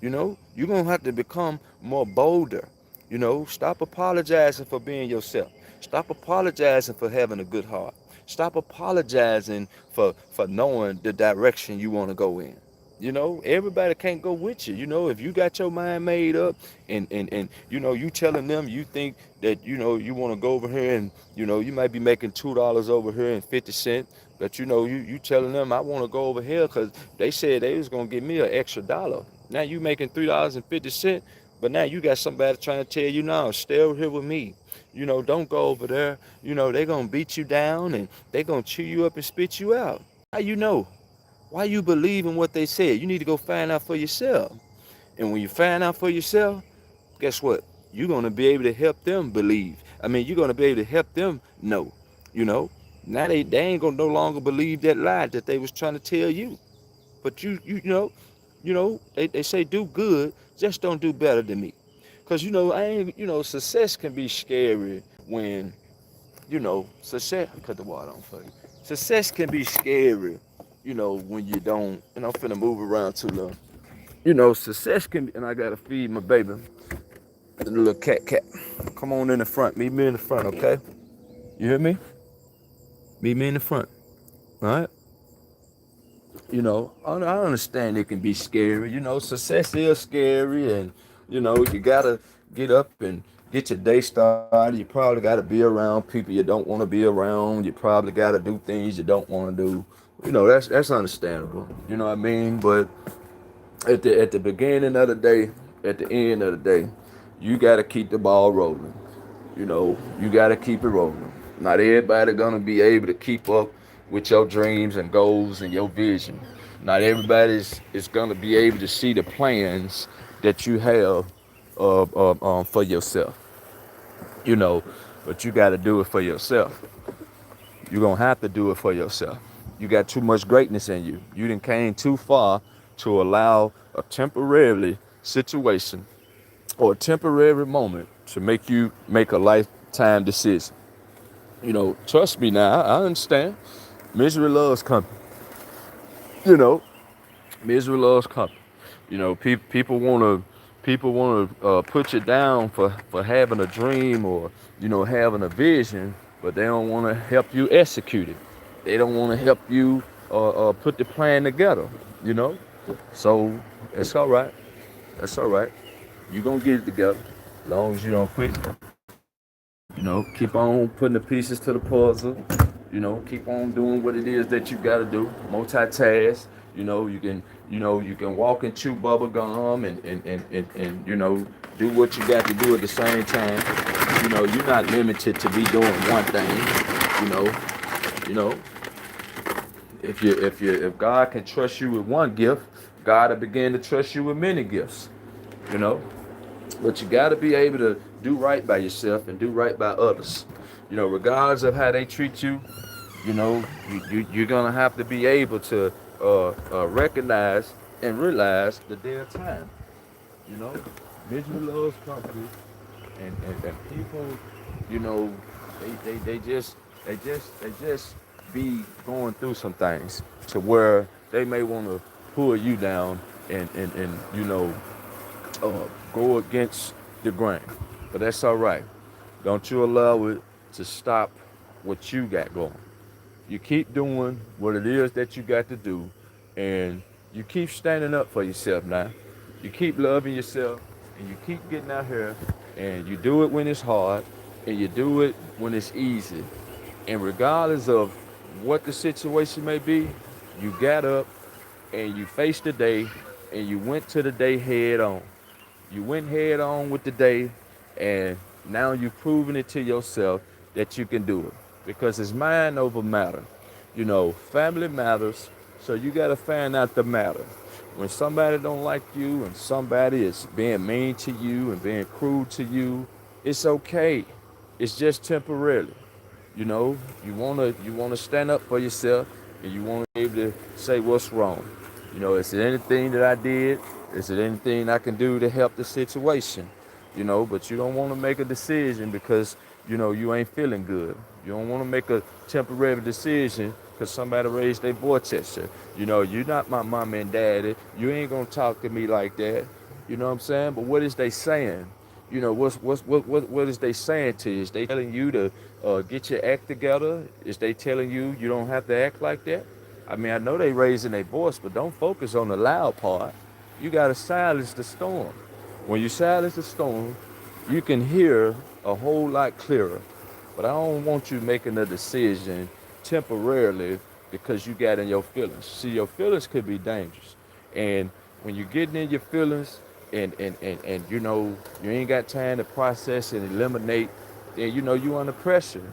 You know, you're going to have to become more bolder. You know, stop apologizing for being yourself. Stop apologizing for having a good heart. Stop apologizing for knowing the direction you want to go in. You know, everybody can't go with you. You know, if you got your mind made up and you know, you telling them you think that, you know, you want to go over here and, you know, you might be making $2 over here and 50 cents, but you know, you telling them I want to go over here because they said they was going to give me an extra dollar. Now you making $3.50. But now you got somebody trying to tell you, no, stay over here with me. Don't go over there. They're going to beat you down and they're going to chew you up and spit you out. How you know? Why you believe in what they said? You need to go find out for yourself. And when you find out for yourself, guess what? You're going to be able to help them believe. I mean, you're going to be able to help them know. You know, now they ain't going to no longer believe that lie that they was trying to tell you. But they say do good, just don't do better than me. Because, I ain't, success can be scary when, success, cut the water on for you. Success can be scary, when you don't, and I'm finna move around too long. Success can be, and I gotta feed my baby, the little cat. Come on in the front, meet me in the front, okay? You hear me? Meet me in the front, all right? I understand it can be scary. Success is scary, and you gotta get up and get your day started. You probably gotta be around people you don't want to be around. You probably gotta do things you don't want to do. That's understandable. You know what I mean? But at the beginning of the day, at the end of the day, you gotta keep the ball rolling. You gotta keep it rolling. Not everybody gonna be able to keep up with your dreams and goals and your vision. Not everybody is gonna be able to see the plans that you have for yourself. You know, but you gotta do it for yourself. You're gonna have to do it for yourself. You got too much greatness in you. You done came too far to allow a temporary situation or a temporary moment to make you make a lifetime decision. Trust me now, I understand. Misery loves company. You know, Misery loves company. People want to put you down for having a dream or having a vision, but they don't want to help you execute it. They don't want to help you put the plan together. You know, so it's all right. That's all right. You gonna get it together, as long as you don't quit. Keep on putting the pieces to the puzzle. Keep on doing what it is that you got to do. Multitask. You can walk and chew bubble gum and do what you got to do at the same time. You're not limited to be doing one thing. You know, you know. If God can trust you with one gift, God will begin to trust you with many gifts. You know. But you got to be able to do right by yourself and do right by others. Regardless of how they treat you, you're going to have to be able to recognize and realize that their time. You know, Misery loves company, and people, you know, they just be going through some things to where they may want to pull you down and go against the grain. But that's all right. Don't you allow it to stop what you got going. You keep doing what it is that you got to do, and you keep standing up for yourself now. You keep loving yourself, and you keep getting out here, and you do it when it's hard, and you do it when it's easy. And regardless of what the situation may be, you got up and you faced the day, and you went to the day head on. You went head on with the day, and now you've proven it to yourself that you can do it. Because it's mind over matter. Family matters, so you got to find out the matter. When somebody don't like you and somebody is being mean to you and being cruel to you, it's okay. It's just temporarily. You wanna stand up for yourself, and you wanna be able to say what's wrong. Is there anything that I did? Is there anything I can do to help the situation? But you don't want to make a decision because you ain't feeling good. You don't want to make a temporary decision because somebody raised their voice at you. You're not my mom and daddy. You ain't gonna talk to me like that. You know what I'm saying? But what is they saying? What is they saying to you? Is they telling you to get your act together? Is they telling you don't have to act like that? I mean, I know they raising their voice, but don't focus on the loud part. You gotta silence the storm. When you silence the storm, you can hear a whole lot clearer. But I don't want you making a decision temporarily because you got in your feelings. See, your feelings could be dangerous. And when you're getting in your feelings, and you know you ain't got time to process and eliminate, then you know you under pressure.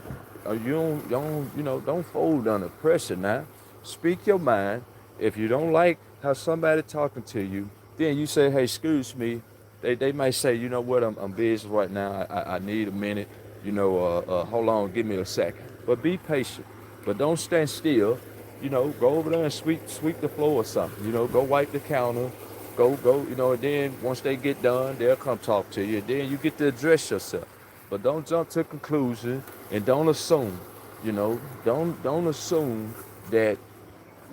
Don't fold under pressure now. Speak your mind. If you don't like how somebody talking to you, then you say, hey, excuse me. They might say, you know what, I'm busy right now. I need a minute. Hold on, give me a second. But be patient. But don't stand still. Go over there and sweep the floor or something. Go wipe the counter. Go. And then once they get done, they'll come talk to you. Then you get to address yourself. But don't jump to conclusion and don't assume. Don't assume that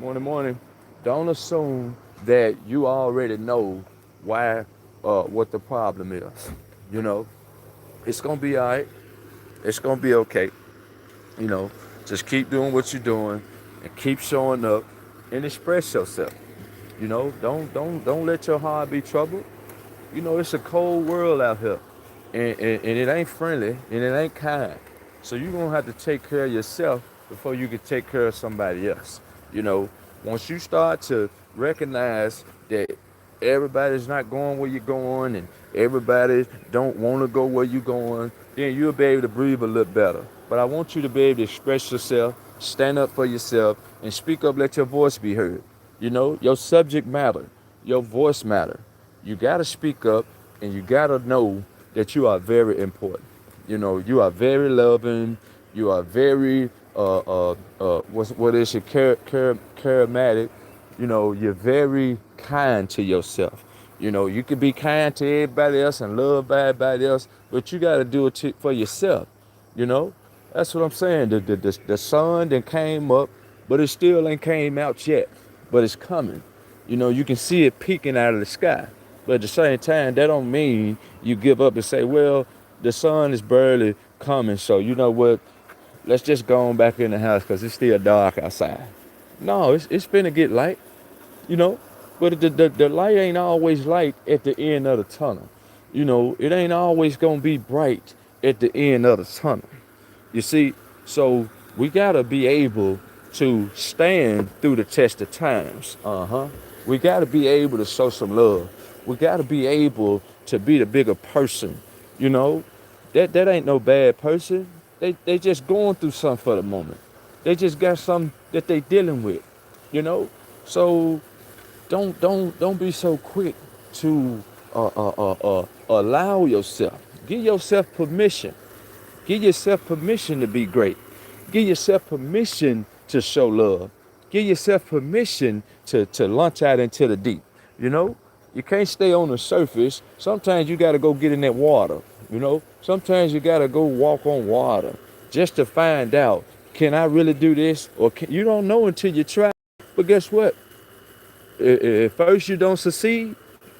morning. Don't assume that you already know why what the problem is. You know, it's gonna be all right. It's gonna be okay. You know, just keep doing what you're doing and keep showing up and express yourself. Don't let your heart be troubled. It's a cold world out here, and it ain't friendly and it ain't kind. So you're gonna have to take care of yourself before you can take care of somebody else. You know, once you start to recognize that everybody's not going where you're going and everybody don't want to go where you're going, then you'll be able to breathe a little better. But I want you to be able to express yourself, stand up for yourself, and speak up, let your voice be heard. Your subject matter, your voice matter. You got to speak up and you got to know that you are very important. You are very loving. You are very, what is it, charismatic. You're very kind to yourself. You can be kind to everybody else and love by everybody else, but you got to do it for yourself. You know, that's what I'm saying. The sun that came up, but it still ain't came out yet, but it's coming. You can see it peeking out of the sky. But at the same time, that don't mean you give up and say, well, the sun is barely coming, so you know what? Let's just go on back in the house because it's still dark outside. No, it's finna get light, you know. But the light ain't always light at the end of the tunnel. It ain't always gonna be bright at the end of the tunnel. You see, so we gotta be able to stand through the test of times. We gotta be able to show some love. We gotta be able to be the bigger person. You know, that ain't no bad person. They just going through something for the moment. They just got something that they dealing with. You know, so don't be so quick to allow yourself. Give yourself permission. Give yourself permission to be great. Give yourself permission to show love. Give yourself permission to launch out into the deep. You know, you can't stay on the surface. Sometimes you got to go get in that water. Sometimes you got to go walk on water just to find out, can I really do this? You don't know until you try. But guess what? At first you don't succeed,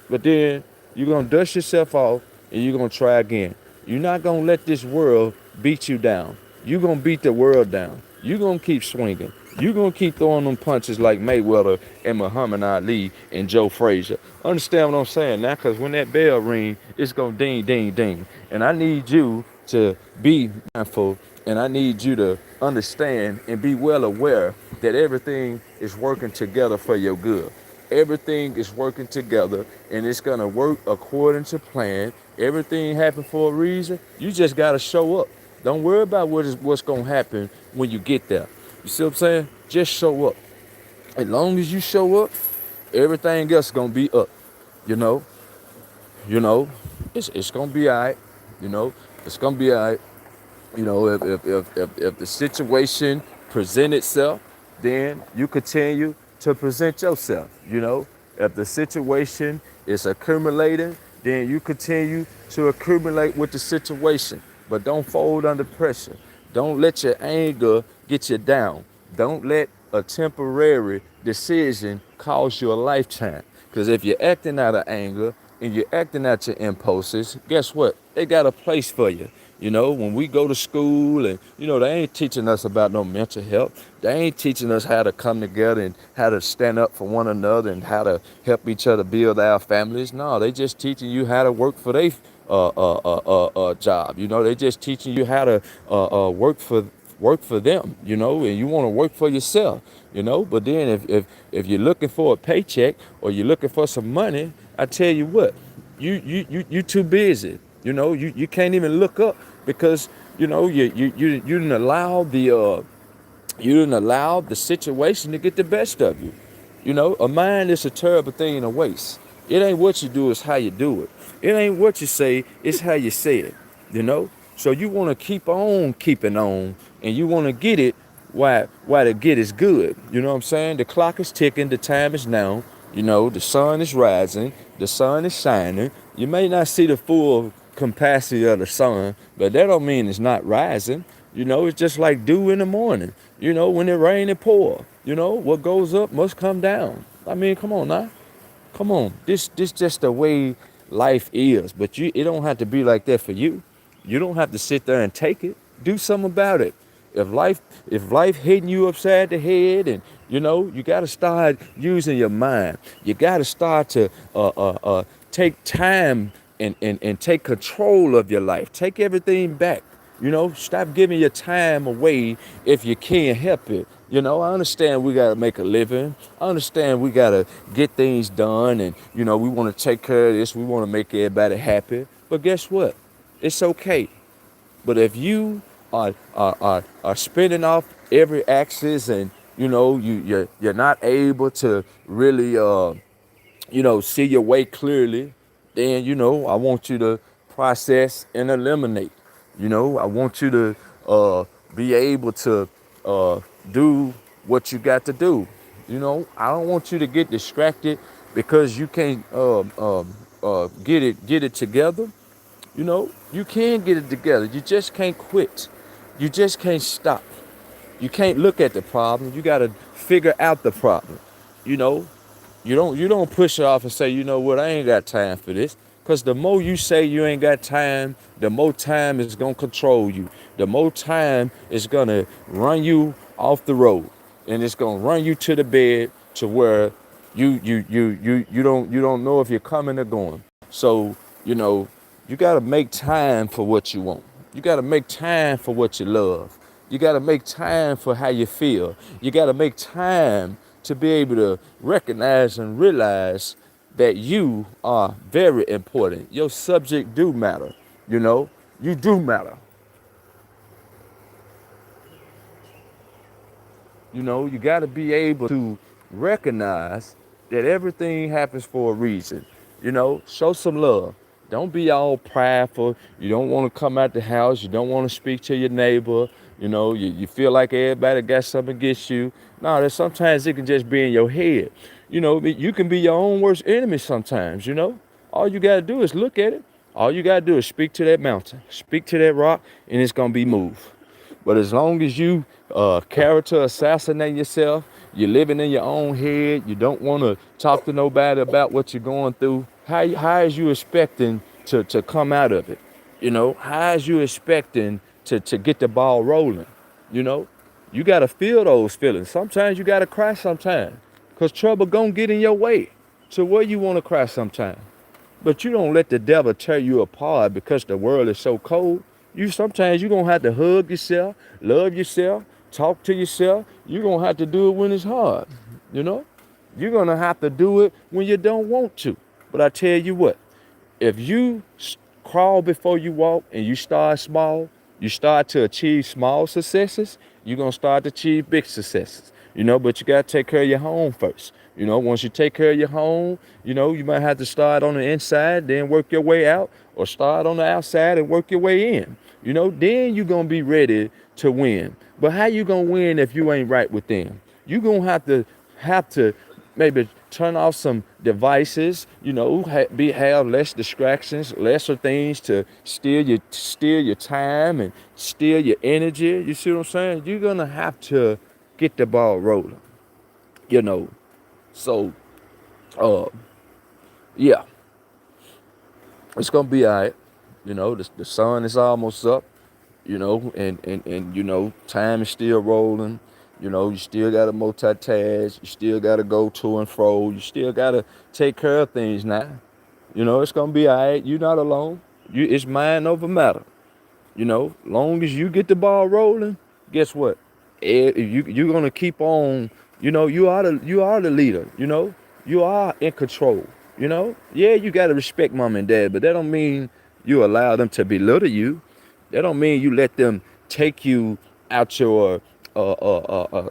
but then you're going to dust yourself off and you're going to try again. You're not going to let this world beat you down. You're going to beat the world down. You're going to keep swinging. You're going to keep throwing them punches like Mayweather and Muhammad Ali and Joe Frazier. Understand what I'm saying now? Because when that bell ring, it's going to ding, ding, ding. And I need you to be mindful, and I need you to understand and be well aware that everything is working together for your good. Everything is working together and it's going to work according to plan. Everything happened for a reason. You just got to show up. Don't worry about what's going to happen when you get there. You see what I'm saying? Just show up. As long as you show up, everything else is going to be up. You know, it's going to be all right. It's going to be all right. If the situation present itself, then you continue to present yourself. If the situation is accumulating, then you continue to accumulate with the situation. But don't fold under pressure. Don't let your anger get you down. Don't let a temporary decision cause you a lifetime. Because if you're acting out of anger and you're acting out your impulses, guess what? They got a place for you. When we go to school and, they ain't teaching us about no mental health. They ain't teaching us how to come together and how to stand up for one another and how to help each other build our families. No, they just teaching you how to work for their job. They just teaching you how to work for them, and you want to work for yourself, But then if you're looking for a paycheck or you're looking for some money, I tell you what, You too busy. You can't even look up because you didn't allow the situation to get the best of you. A mind is a terrible thing to waste. It ain't what you do, it's how you do it. It ain't what you say, it's how you say it. So you want to keep on keeping on, and you want to get it why the get is good. You know what I'm saying? The clock is ticking, the time is now. The sun is rising, the sun is shining. You may not see the full capacity of the sun, but that don't mean it's not rising. It's just like dew in the morning. When it rain, it pour. What goes up must come down. I mean, come on now. Come on. This just the way life is. But it don't have to be like that for you. You don't have to sit there and take it. Do something about it. If life hitting you upside the head, and you got to start using your mind. You got to start to take time and take control of your life. Take everything back. Stop giving your time away if you can't help it. I understand we got to make a living. I understand we got to get things done, and we want to take care of this. We want to make everybody happy. But guess what? It's okay. But if you are spinning off every axis, and you're not able to really see your way clearly, then I want you to process and eliminate. I want you to be able to do what you got to do. I don't want you to get distracted because you can't get it together. You can get it together. You just can't quit. You just can't stop. You can't look at the problem. You got to figure out the problem. You know, you don't push it off and say, you know what, I ain't got time for this. Because the more you say you ain't got time, the more time is gonna control you. The more time is gonna run you off the road, and it's gonna run you to the bed to where you don't know if you're coming or going. So you gotta make time for what you want. You gotta make time for what you love. You gotta make time for how you feel. You gotta make time to be able to recognize and realize that you are very important. Your subject do matter. You do matter. You got to be able to recognize that everything happens for a reason. Show some love. Don't be all prideful. You don't want to come out the house. You don't want to speak to your neighbor. You feel like everybody got something against you. No, that sometimes it can just be in your head. You can be your own worst enemy sometimes. All you got to do is look at it. All you got to do is speak to that mountain, speak to that rock, and it's going to be moved. But as long as you character assassinate yourself, you're living in your own head, you don't want to talk to nobody about what you're going through, how is you expecting to come out of it? How is you expecting to get the ball rolling? You got to feel those feelings. Sometimes you got to cry sometimes because trouble going to get in your way. So where you want to cry sometimes? But you don't let the devil tear you apart because the world is so cold. Sometimes you're going to have to hug yourself, love yourself, talk to yourself. You're going to have to do it when it's hard. You're going to have to do it when you don't want to. But I tell you what, if you crawl before you walk and you start small, you start to achieve small successes, you're going to start to achieve big successes. But you got to take care of your home first. Once you take care of your home, you might have to start on the inside, then work your way out, or start on the outside and work your way in. Then you're going to be ready to win. But how you going to win if you ain't right with them? You're going to have to maybe turn off some devices, have less distractions, lesser things to steal your time and steal your energy. You see what I'm saying? You're going to have to get the ball rolling, So, yeah, it's going to be all right. The sun is almost up, and time is still rolling. You still got to multitask. You still got to go to and fro. You still got to take care of things now. It's going to be all right. You're not alone. It's mind over matter. Long as you get the ball rolling, guess what? You're going to keep on, you are the leader. You are in control. You know, yeah, you gotta respect mom and dad, but that don't mean you allow them to belittle you. That don't mean you let them take you out your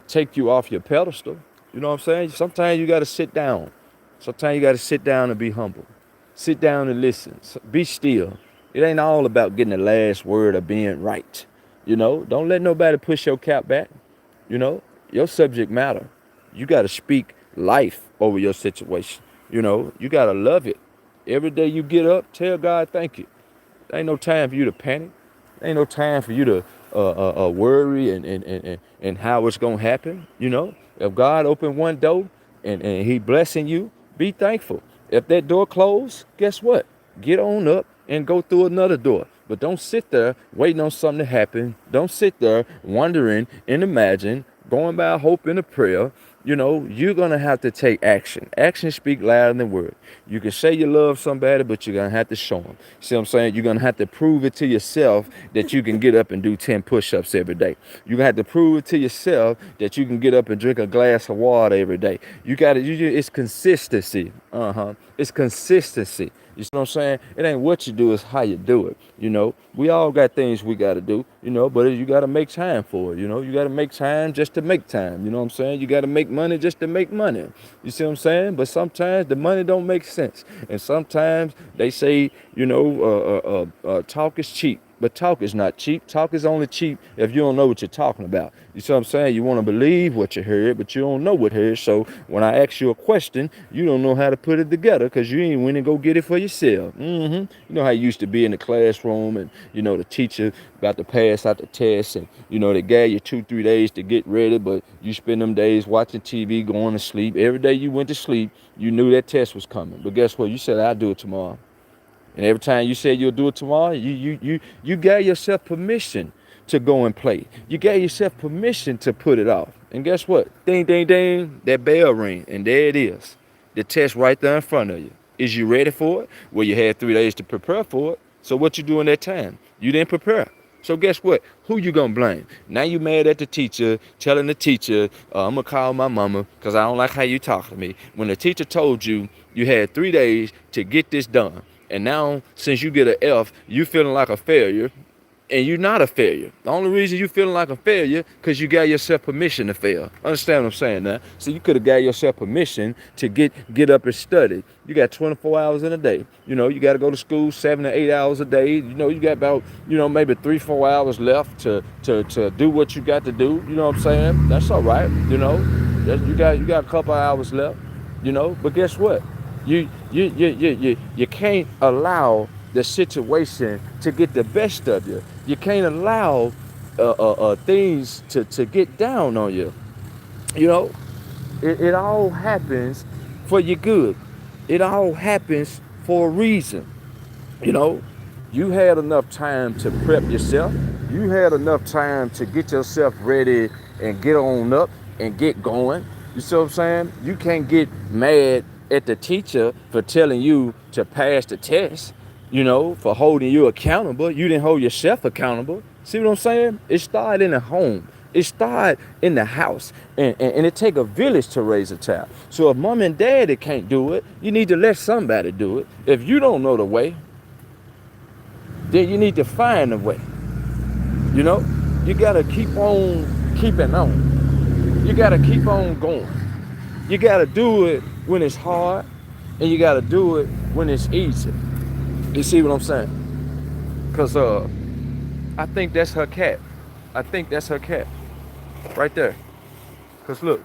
take you off your pedestal. You know what I'm saying? Sometimes you gotta sit down. Sometimes you gotta sit down and be humble. Sit down and listen. Be still. It ain't all about getting the last word or being right. You know, don't let nobody push your cap back. You know, your subject matter. You got to speak life over your situation. You know, you got to love it. Every day you get up, tell God thank you. Ain't no time for you to panic. Ain't no time for you to worry and how it's going to happen. You know, if God opened one door and he blessing you, be thankful. If that door closed, guess what? Get on up and go through another door. But don't sit there waiting on something to happen. Don't sit there wondering and imagine, going by hope and a prayer. You know, you're going to have to take action. Action speak louder than words. You can say you love somebody, but you're going to have to show them. See what I'm saying? You're going to have to prove it to yourself that you can get up and do 10 push-ups every day. You're going to have to prove it to yourself that you can get up and drink a glass of water every day. It's consistency. It's consistency. You see what I'm saying? It ain't what you do, it's how you do it. You know, we all got things we got to do, you know, but you got to make time for it. You know, you got to make time just to make time. You know what I'm saying? You got to make money just to make money. You see what I'm saying? But sometimes the money don't make sense. And sometimes they say, you know, talk is cheap. But talk is not cheap. Talk is only cheap if you don't know what you're talking about. You see what I'm saying? You want to believe what you heard, but you don't know what you heard. So when I ask you a question, you don't know how to put it together because you ain't went and go get it for yourself. You know how you used to be in the classroom and, you know, the teacher about to pass out the test and, you know, they gave you 2-3 days to get ready, but you spend them days watching TV, going to sleep. Every day you went to sleep, you knew that test was coming. But guess what? You said, I'll do it tomorrow. And every time you said you'll do it tomorrow, you gave yourself permission to go and play. You gave yourself permission to put it off. And guess what? Ding, ding, ding, that bell ring, and there it is. The test right there in front of you. Is you ready for it? Well, you had 3 days to prepare for it. So what you do in that time? You didn't prepare. So guess what? Who you gonna blame? Now you mad at the teacher, telling the teacher, I'm gonna call my mama because I don't like how you talk to me. When the teacher told you you had 3 days to get this done. And now, since you get an F, you feeling like a failure, and you're not a failure. The only reason you feeling like a failure, because you got yourself permission to fail. Understand what I'm saying now? So you could have got yourself permission to get up and study. You got 24 hours in a day. You know, you got to go to school 7 to 8 hours a day. You know, you got about, you know, maybe 3-4 hours left to do what you got to do. You know what I'm saying? That's all right. You know, you got a couple hours left. You know, but guess what? You can't allow the situation to get the best of you. You can't allow things to get down on you. You know, it all happens for your good. It all happens for a reason. You know, you had enough time to prep yourself. You had enough time to get yourself ready and get on up and get going. You see what I'm saying? You can't get mad at the teacher for telling you to pass the test, you know, for holding you accountable. You didn't hold yourself accountable. See what I'm saying? It started in the home. It started in the house. And it take a village to raise a child. So if mom and daddy can't do it, you need to let somebody do it. If you don't know the way, then you need to find a way. You know, you gotta keep on keeping on. You gotta keep on going. You gotta do it when it's hard, and you gotta do it when it's easy. You see what I'm saying? Cause I think that's her cat. I think that's her cat, right there. Cause look,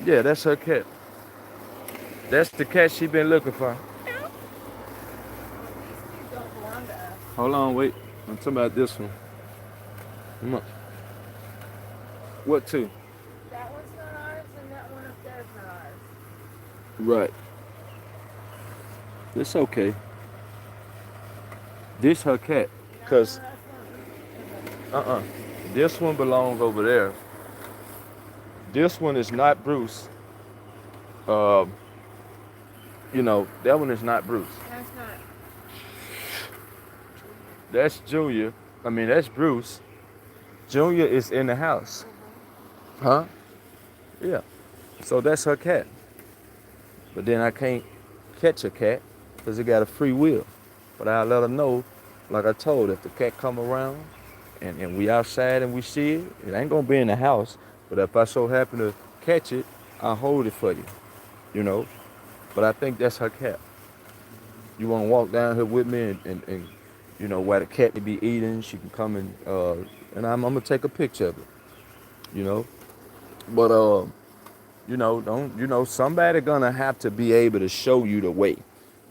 yeah, that's her cat. That's the cat she been looking for. These don't belong to us. Hold on, wait. I'm talking about this one. Come on. What two? That one's not ours, and that one up there is not ours. Right. It's okay. This her cat. No, Cause that's not. Okay. this one belongs over there. This one is not Bruce. Um, you know, that one is not Bruce. That's not. That's Junior. I mean, that's Bruce. Junior is in the house. Huh? Yeah. So that's her cat. But then I can't catch a cat because it got a free will. But I let her know, like I told, if the cat come around and we outside and we see it, it ain't gonna be in the house. But if I so happen to catch it, I'll hold it for you, you know. But I think that's her cat. You wanna walk down here with me and you know, while the cat may be eating, she can come and I'm gonna take a picture of it, you know. But you know, don't you know, somebody gonna have to be able to show you the way.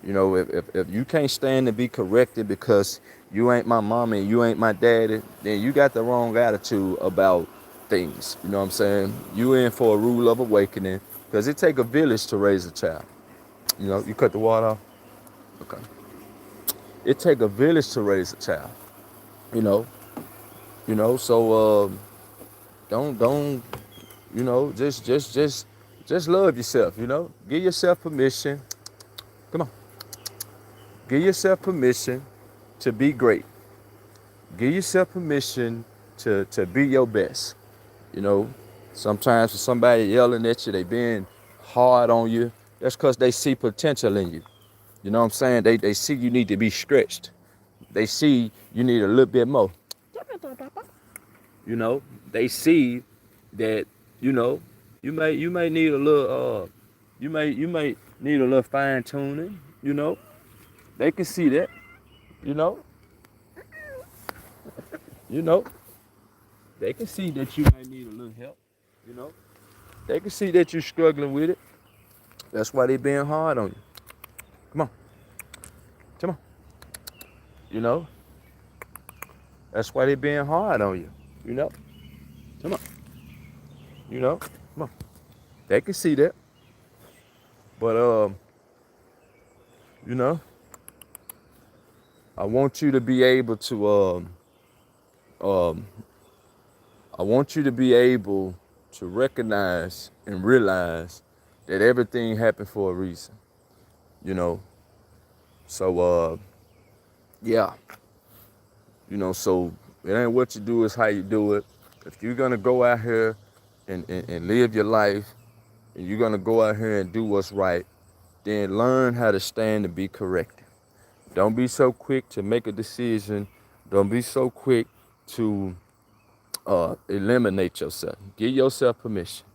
You know, if you can't stand to be corrected because you ain't my mama and you ain't my daddy, then you got the wrong attitude about things. You know what I'm saying? You in for a rule of awakening because it take a village to raise a child. You know, you cut the water off? Okay. It take a village to raise a child. You know, so don't you know, just love yourself, you know? Give yourself permission. Come on. Give yourself permission to be great. Give yourself permission to be your best. You know, sometimes for somebody yelling at you, they being hard on you, that's because they see potential in you. You know what I'm saying? They see you need to be stretched. They see you need a little bit more. You know, they see that, you know, you may need a little you may need a little fine tuning, you know. They can see that, you know. You know, they can see that you may need a little help, you know. They can see that you're struggling with it. That's why they being hard on you. Come on. Come on. You know, that's why they being hard on you. You know. Come on. You know. Come on. They can see that. But you know, I want you to be able to um I want you to be able to recognize and realize that everything happened for a reason. You know. So yeah. You know, so it ain't what you do, it's how you do it. If you're gonna go out here and live your life, and you're gonna go out here and do what's right, then learn how to stand and be corrected. Don't be so quick to make a decision. Don't be so quick to eliminate yourself. Give yourself permission.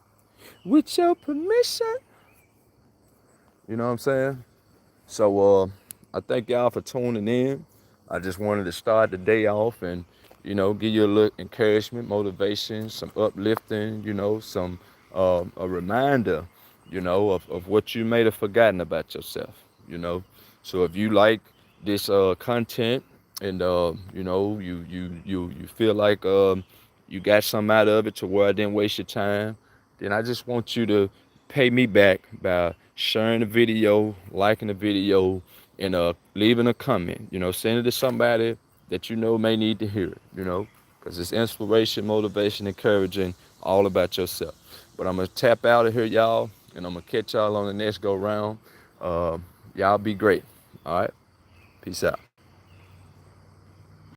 With your permission. You know what I'm saying? So I thank y'all for tuning in. I just wanted to start the day off and, you know, give you a little encouragement, motivation, some uplifting, you know, some a reminder, you know, of what you may have forgotten about yourself, you know. So if you like this content and you know, you feel like you got something out of it to where I didn't waste your time, then I just want you to pay me back by sharing the video, liking the video, and leaving a comment. You know, send it to somebody that you know may need to hear it, you know, because it's inspiration, motivation, encouraging, all about yourself. But I'm going to tap out of here, y'all, and I'm going to catch y'all on the next go round. Y'all be great. All right? Peace out.